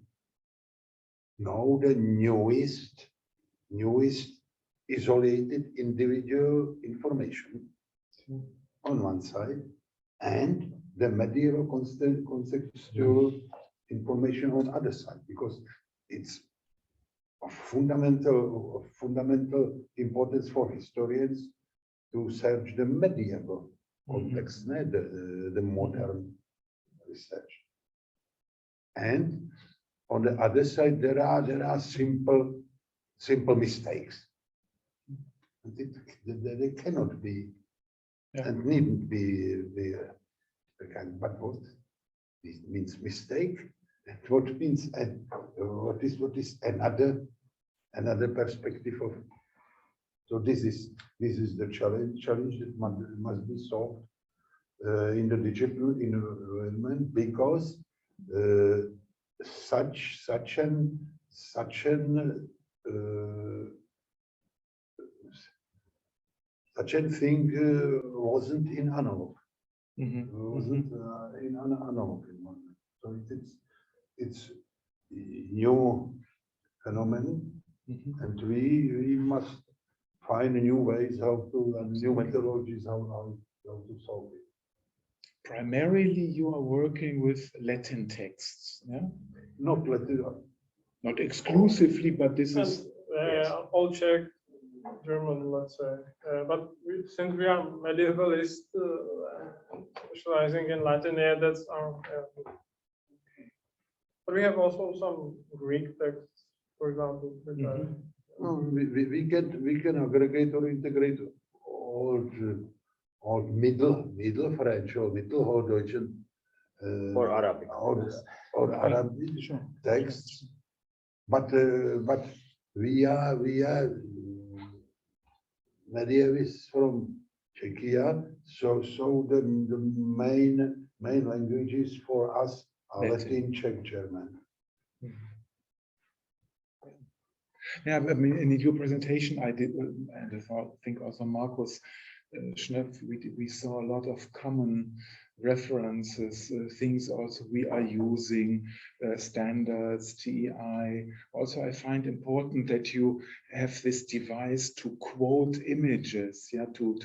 know the newest isolated individual information on one side and the medieval contextual information on the other side, because it's of fundamental importance for historians to search the medieval context, the modern research. And on the other side, there are simple mistakes. They cannot be and needn't be but what this means mistake, and what means what is another perspective of. So this is the challenge that must be solved in the digital environment, because such a thing wasn't in analog. Wasn't in analog environment. So it's new phenomenon, and we must find new ways how to, and new methodologies how to solve it. primarily you are working with Latin texts, yeah? Not Latin. Not exclusively, but this And, is Old Czech, German, let's say. But since we are medievalist, specializing in Latin, yeah, that's our. But we have also some Greek texts, for example. which are- We can aggregate or integrate old middle French or middle Hochdeutsch Or Arabic. or Arabic texts. But we are medievalists from Czechia, so the main languages for us are Latin, Czech, German. Yeah, I mean, in your presentation, I did, and I think also Markus Schnepf, we saw a lot of common references, things also we are using, standards, TEI. Also, I find important that you have this device to quote images, yeah, to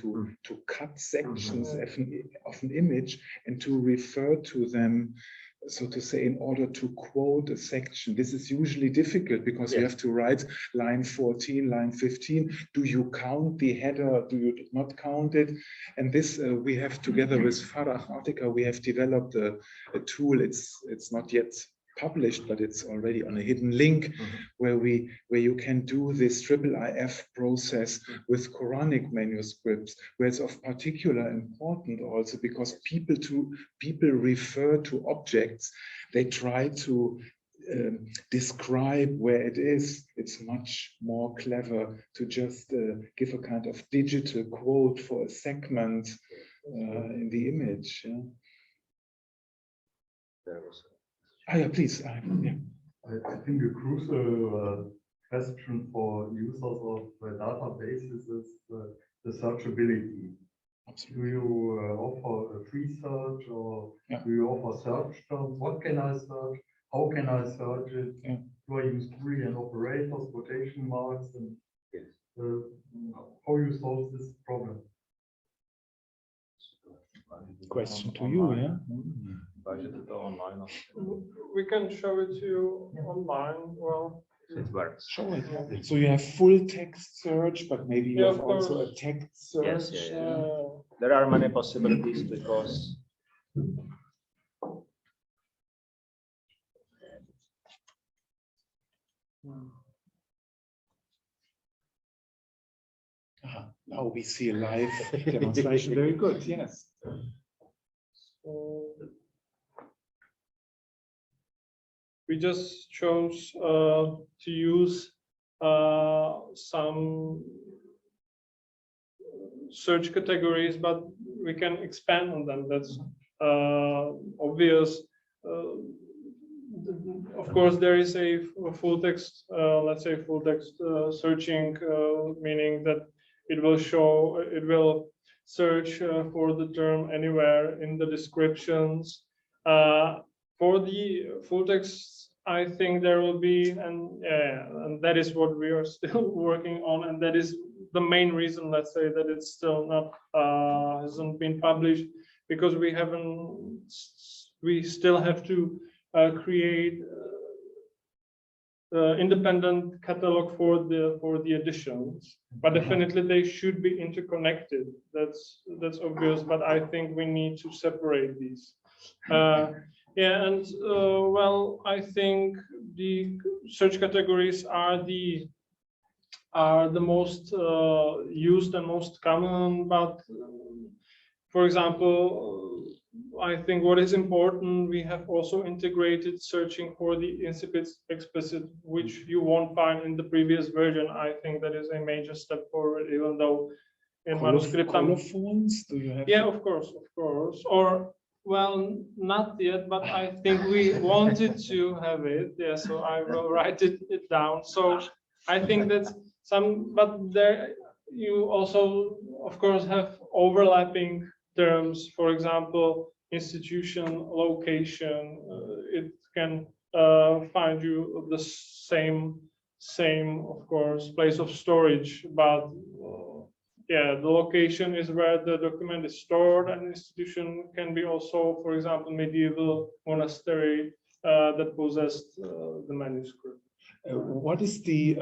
cut sections of an image and to refer to them, so to say, in order to quote a section. This is usually difficult because you have to write line 14, line 15. Do you count the header? Do you not count it? And this we have together with Farah Artika, we have developed a tool. It's not yet published, but it's already on a hidden link where you can do this IIIF process with Quranic manuscripts, where it's of particular important also because people refer to objects. They try to describe where it is. It's much more clever to just give a kind of digital quote for a segment in the image. Yeah? Yeah, please. Yeah. I think a crucial question for users of databases is the searchability. Absolutely. Do you offer a free search or do you offer search terms? What can I search? How can I search it? Yeah. Do I use Boolean operators, quotation marks, and how you solve this problem? Question to you, yeah? We can show it to you online. Well, It works. Show it. Yeah. So you have full text search, but maybe you have also a text search. Yes, there are many possibilities because Now we see a live demonstration. Very good. Yes. We just chose to use some search categories, but we can expand on them. That's obvious. Of course, there is a full text, let's say full text searching, meaning that it will search for the term anywhere in the descriptions. For the full text, I think there will be, and that is what we are still working on, and that is the main reason, let's say, that it's still not hasn't been published, because we still have to create independent catalog for the editions, but definitely they should be interconnected. That's obvious, but I think we need to separate these. And well, I think the search categories are the most used and most common, but for example, I think what is important, we have also integrated searching for the incipit explicit, which you won't find in the previous version. I think that is a major step forward, even though in Manuscriptorium. Colophons, do you have? Yeah, of course. Or, well, not yet, but I think we wanted to have it. Yeah, so I will write it down. So I think that's but there you also, of course, have overlapping terms. For example, institution, location. It can find you the same, of course, place of storage, but yeah, the location is where the document is stored. An institution can be also, for example, medieval monastery that possessed the manuscript. What is the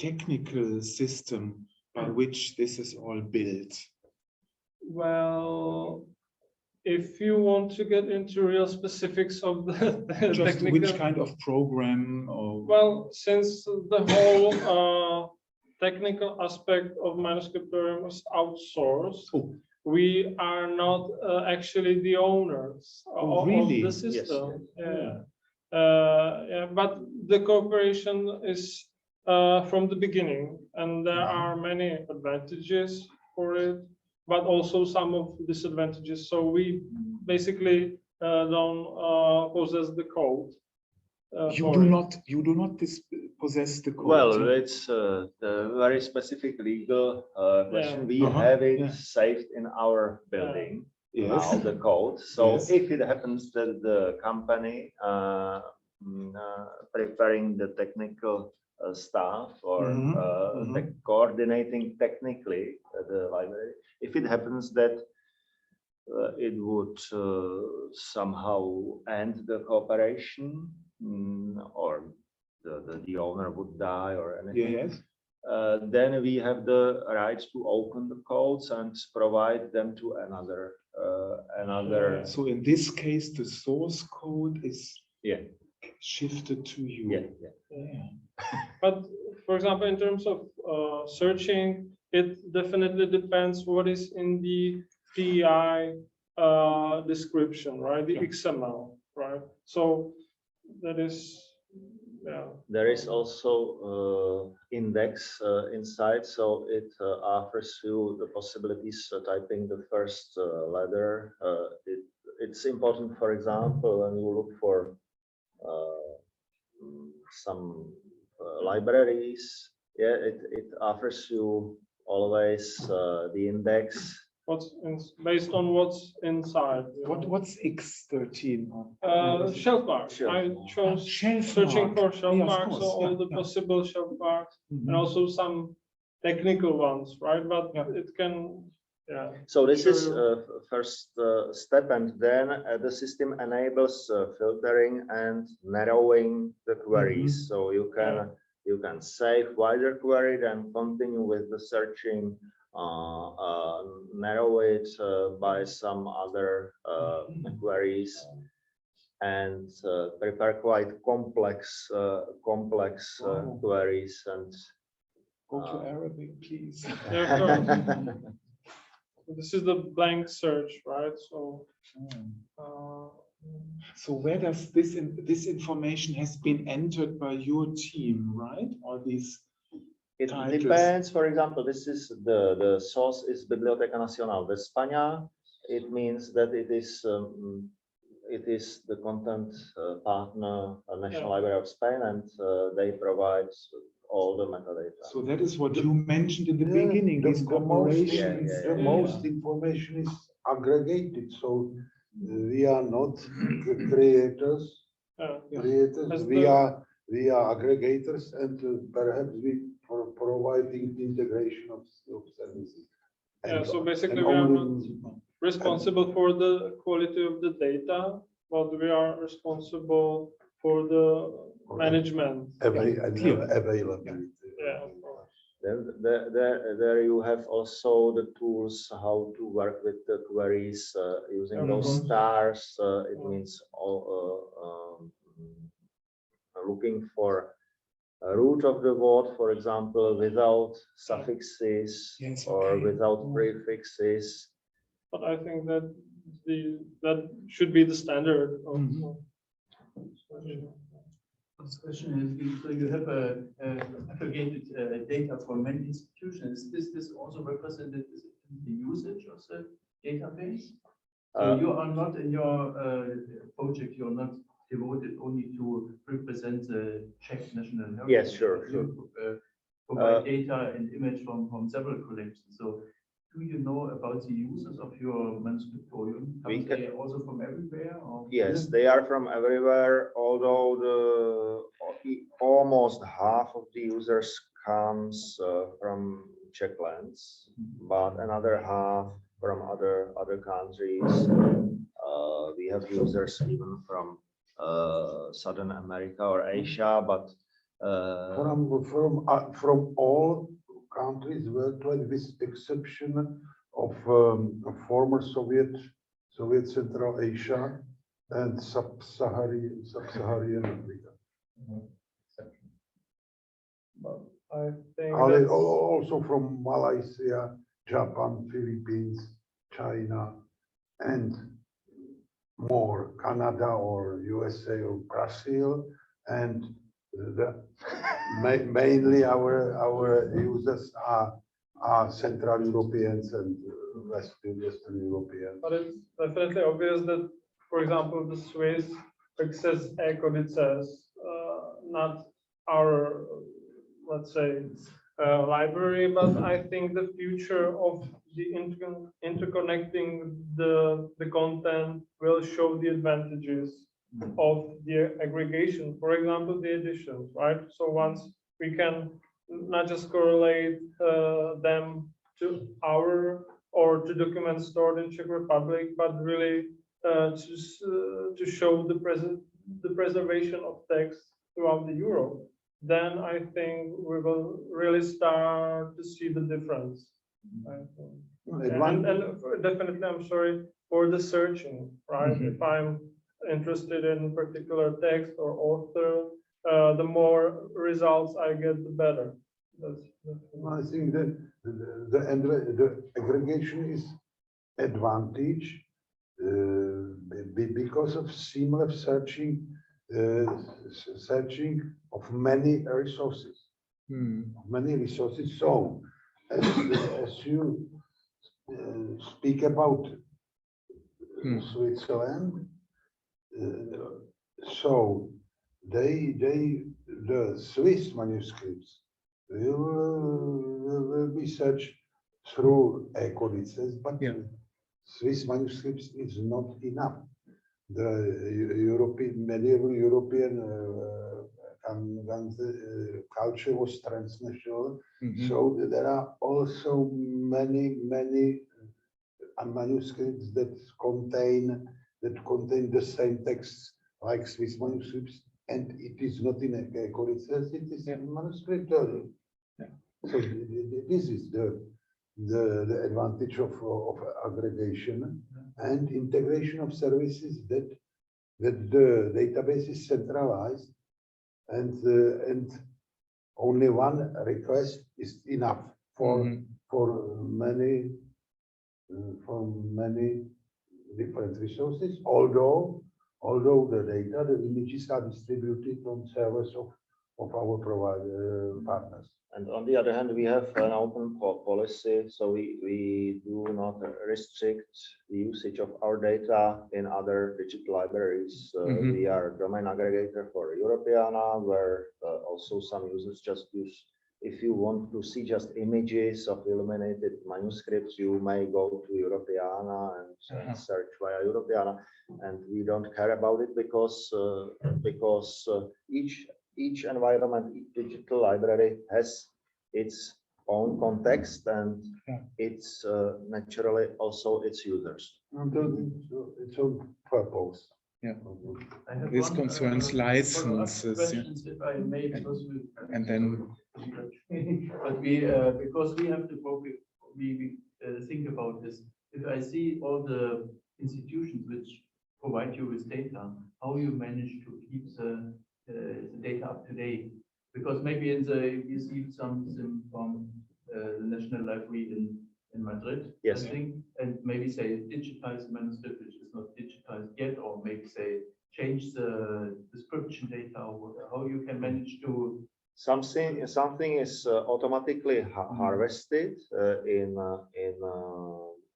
technical system by which this is all built? Well, if you want to get into real specifics of the Just technical, which kind of program or? well, since the whole technical aspect of Manuscriptorium is outsourced, Oh. we are not actually the owners of really? the system. Yes. Yeah. Yeah, but the cooperation is from the beginning, and there are many advantages for it, but also some of disadvantages. So we basically don't possess the code. You do not possess the code. Well, it's a very specific legal question. We Uh-huh, have it yeah. saved in our building. Yes. Now the code. So Yes. if it happens that the company preparing the technical staff or coordinating technically the library, if it happens that it would somehow end the cooperation, or the owner would die or anything. Yes. Then we have the rights to open the codes and provide them to another. So in this case, the source code is Yeah. shifted to you. Yeah. Yeah. But for example, in terms of searching, it definitely depends what is in the TI description, right? The XML, right? So that is, yeah. There is also index inside, so it offers you the possibilities typing the first letter. It's important, for example, when you look for some libraries. Yeah, it offers you always the index. Based on what's inside. What's X13? Shelf marks. Shelf I mark. chose Shelf searching mark. for shelf Yeah, of marks, so course. all Yeah, the yeah. possible shelf marks, Mhm. and also some technical ones, right? But Yeah. it can, yeah. So this is Sure. first step, and then the system enables filtering and narrowing the queries. So you can save wider query, then continue with the searching, narrow it by some other queries, and prepare quite complex Wow. queries and. Go to Arabic, please. Yeah, sure. This is the blank search, right? So, So where does this information has been entered by your team, right? All these It titles. depends. For example, this is the source is Biblioteca Nacional de España. It means that it is the content partner, National Library of Spain, and they provide all the metadata. So that is what you mentioned in the Yeah, beginning. This the cooperation. most information is aggregated, so we are not the creators. As We the- are aggregators, and perhaps we providing integration of services. Yeah, so basically and we are only- responsible for the quality of the data, but we are responsible for the management. Availability. Yeah, of course. Then there you have also the tools how to work with the queries using those stars. It means looking for a root of the word, for example, without suffixes Yes, or okay. without prefixes. But I think that that should be the standard. This question is, so you have aggregated data for many institutions. Is this also represented in the usage of the database? So you are not in your project, you're not devoted only to represent the Czech national heritage. Yes, sure. You provide data and image from several collections. So do you know about the users of your Manuscriptorium? Are they also from everywhere? Or? Yes, they are from everywhere, although almost half of the users comes from Czech lands, but another half from other countries. We have users even from Southern America or Asia, but from all countries worldwide, with exception of former Soviet Central Asia and Sub-Saharan Africa. I think that's- Also from Malaysia, Japan, Philippines, China, and more Canada or USA or Brazil, and mainly our users are Central Europeans and Western Europeans. But it's definitely obvious that, for example, the Swiss access e-codices, not our, let's say, library, but I think the future of the interconnecting the content will show the advantages of the aggregation. For example, the editions, right? So once we can not just correlate them to our or to documents stored in Czech Republic, but really to show the preservation of text throughout the Europe, then I think we will really start to see the difference. And definitely, I'm sorry for the searching, right? If I'm interested in particular text or author, the more results I get, the better. I think that the aggregation is advantage because of seamless searching of many resources. So as you speak about Switzerland, so the Swiss manuscripts will be searched through e-codices, but Swiss manuscripts is not enough. The medieval European culture was transnational, so there are also many manuscripts that contain the same texts like Swiss manuscripts, and it is not in e-codices, it is in Manuscriptorium. So this is the advantage of aggregation and integration of services that the database is centralized, and only one request is enough for many different resources. Although the data, the images are distributed on servers of our provider partners. And on the other hand, we have an open policy, so we do not restrict the usage of our data in other digital libraries. We are a domain aggregator for Europeana, where also some users just use, if you want to see just images of illuminated manuscripts, you may go to Europeana and search via Europeana, and we don't care about it because each environment, each digital library has its own context and it's naturally also its users. Its own purpose. This concerns licenses. Questions, if I may, And then but because we have to focus, we think about this. If I see all the institutions which provide you with data, how you manage to keep the data up to date? Because maybe you received something from the National Library in Madrid, yes, I think, and maybe say digitized manuscript which is not digitized yet, or maybe say change the description data, or how you can manage to. something is automatically harvested in a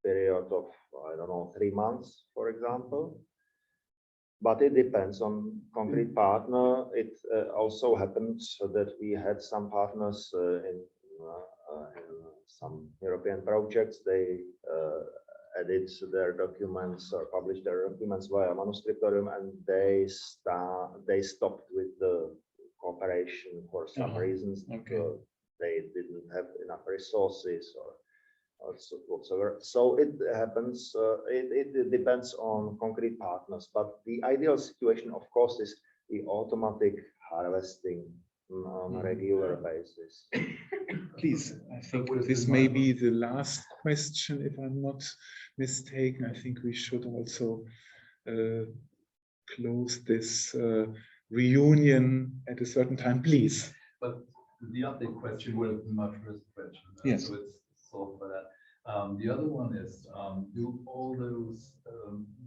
period of, I don't know, 3 months, for example. But it depends on concrete partner. It also happens that we had some partners in some European projects. They edit their documents or publish their documents via Manuscriptorium, and they stopped with the cooperation for some reasons. they didn't have enough resources or whatsoever. So it happens, it depends on concrete partners, but the ideal situation, of course, is the automatic harvesting on a regular basis. Please, I think this may be the last question, if I'm not mistaken. I think we should also close this reunion at a certain time, please. But the other question was my first question. Yes. So it's solved for that. The other one is, do all those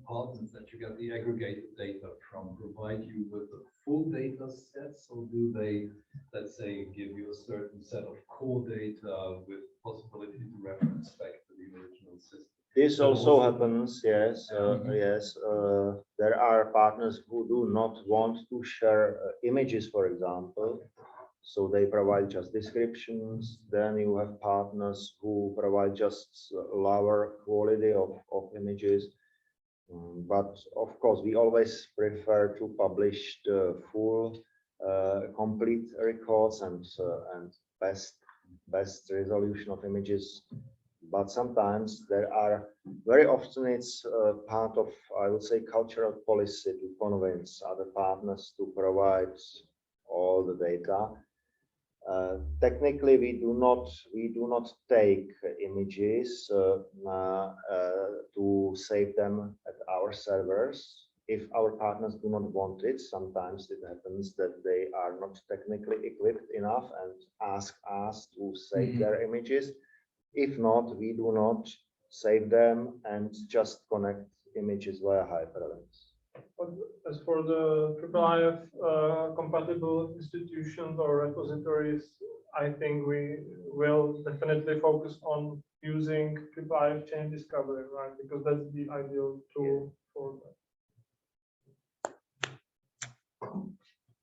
partners that you get the aggregated data from provide you with the full data sets, or do they, let's say, give you a certain set of core data with possibility to reference back to the original system? This also happens, yes, yes. There are partners who do not want to share images, for example. So they provide just descriptions. Then you have partners who provide just lower quality of images. But of course, we always prefer to publish the full, complete records and best resolution of images. But sometimes there are, very often it's part of, I would say, cultural policy to convince other partners to provide all the data. Technically, we do not take images to save them at our servers. If our partners do not want it, sometimes it happens that they are not technically equipped enough and ask us to save their images. If not, we do not save them and just connect images via hyperlinks. But as for the IIIF compatible institutions or repositories, I think we will definitely focus on using IIIF chain discovery, right? Because that's the ideal tool for that.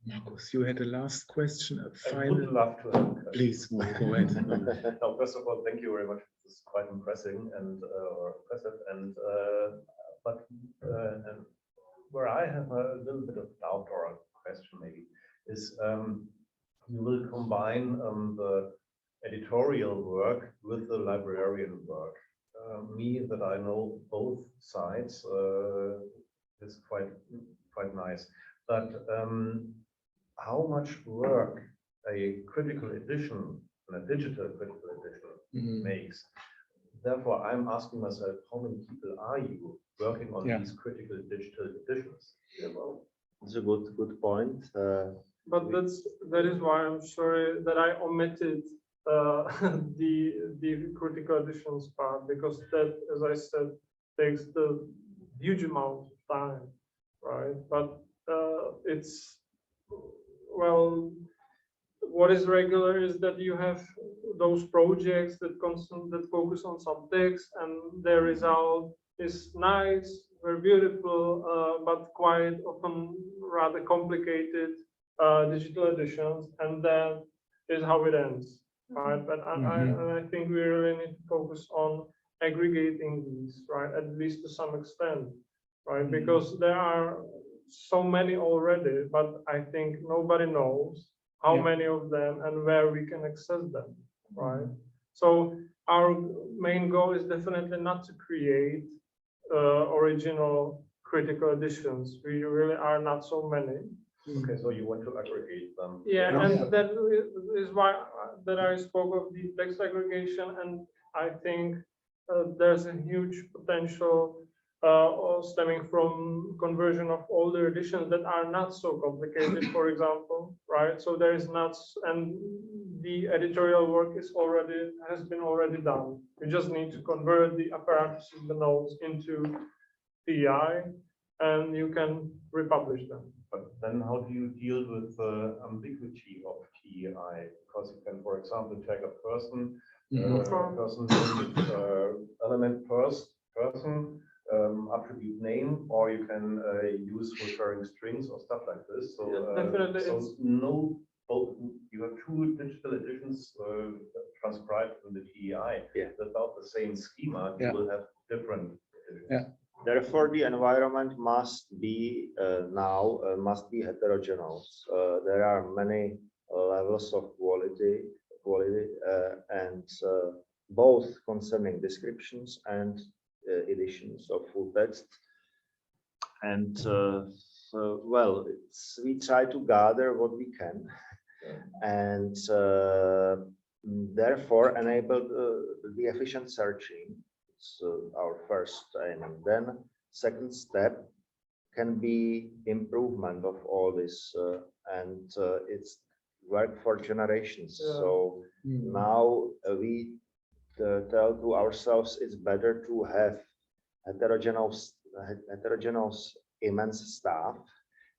Markus, you had a last question, a I final. would love to have a question. Please, go ahead. No, first of all, thank you very much. This is quite impressive and impressive. And where I have a little bit of doubt or a question maybe is you will combine the editorial work with the librarian work. Me, that I know both sides, is quite nice. But how much work a critical edition, a digital critical edition makes. Therefore, I'm asking myself, how many people are you working on these critical digital editions? Yeah, well, it's a good point. But that is why I'm sorry that I omitted the critical editions part, because that, as I said, takes the huge amount of time, right? But it's, well, what is regular is that you have those projects that focus on some text, and their result is nice, very beautiful, but quite often rather complicated digital editions, and that is how it ends, right? But I think we really need to focus on aggregating these, right, at least to some extent, right? Because there are so many already, but I think nobody knows how many of them and where we can access them, right? So our main goal is definitely not to create original critical editions. We really are not so many. okay, so you want to aggregate them. Yeah, and that is why that I spoke of the text aggregation, and I think there's a huge potential stemming from conversion of older editions that are not so complicated, for example, right? So there is not, and the editorial work has been already done. We just need to convert the apparatuses, the notes into TEI, and you can republish them. But then how do you deal with the ambiguity of TEI? Because you can, for example, take a person, element person, attribute name, or you can use referring strings or stuff like this. So, definitely, you have two digital editions transcribed from the TEI. Without the same schema, you will have different editions. Therefore, the environment must be must be heterogeneous. There are many levels of quality quality, and both concerning descriptions and editions of full text. And well, we try to gather what we can, and therefore enable the efficient searching. So our first aim, and then second step can be improvement of all this, and it's work for generations. So now we tell to ourselves it's better to have heterogeneous immense staff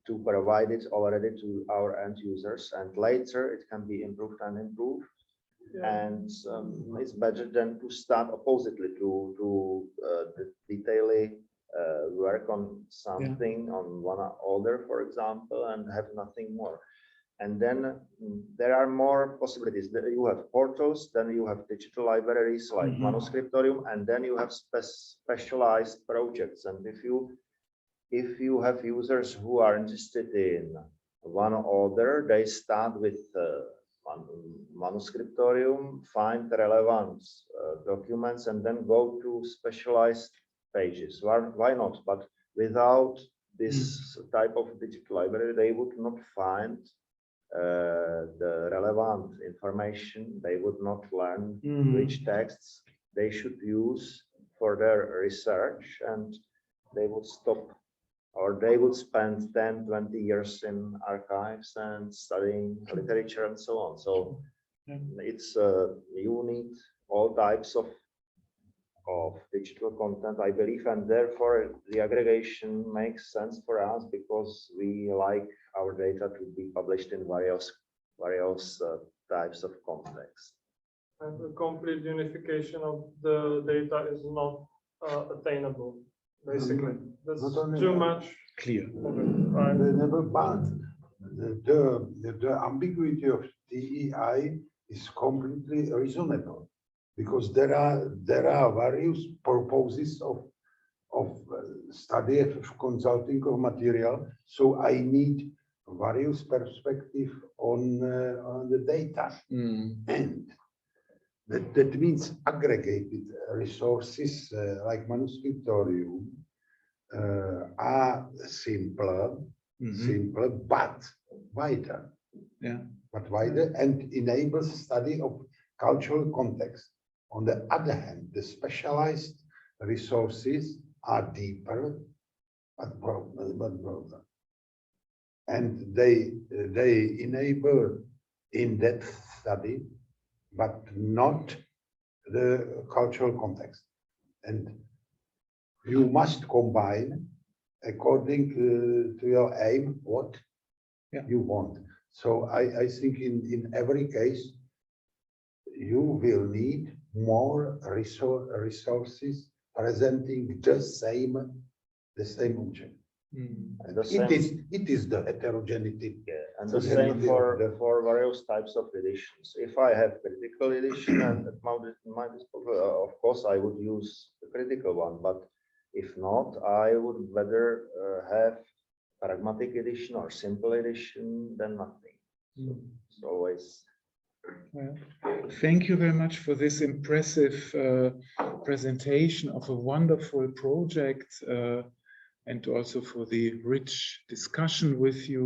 to provide it already to our end users, and later it can be improved and improved. And it's better than to start oppositely to detailedly work on something on one order, for example, and have nothing more. And then there are more possibilities. You have portals, then you have digital libraries like Manuscriptorium, and then you have specialized projects. And if you have users who are interested in one order, they start with Manuscriptorium, find relevant documents, and then go to specialized pages. Why not? But without this type of digital library, they would not find the relevant information. They would not learn which texts they should use for their research, and they would stop, or they would spend 10-20 years in archives and studying literature and so on. So it's you need all types of digital content, I believe, and therefore the aggregation makes sense for us because we like our data to be published in various types of context. And the complete unification of the data is not attainable. Basically, that's too much. Clear. Right. But the ambiguity of TEI is completely reasonable, because there are various purposes of study of consulting of material. So I need various perspectives on the data, and that means aggregated resources like Manuscriptorium are simpler, but wider. But wider and enables study of cultural context. On the other hand, the specialized resources are deeper, but broader. And they enable in-depth study, but not the cultural context. And you must combine according to your aim what you want. So I think in every case, you will need more resources presenting the same object. It is the heterogeneity. And the same for various types of editions. If I have critical edition and at my disposal, of course I would use the critical one, but if not, I would better have pragmatic edition or simple edition than nothing. So it's always. Well, thank you very much for this impressive presentation of a wonderful project, and also for the rich discussion with you.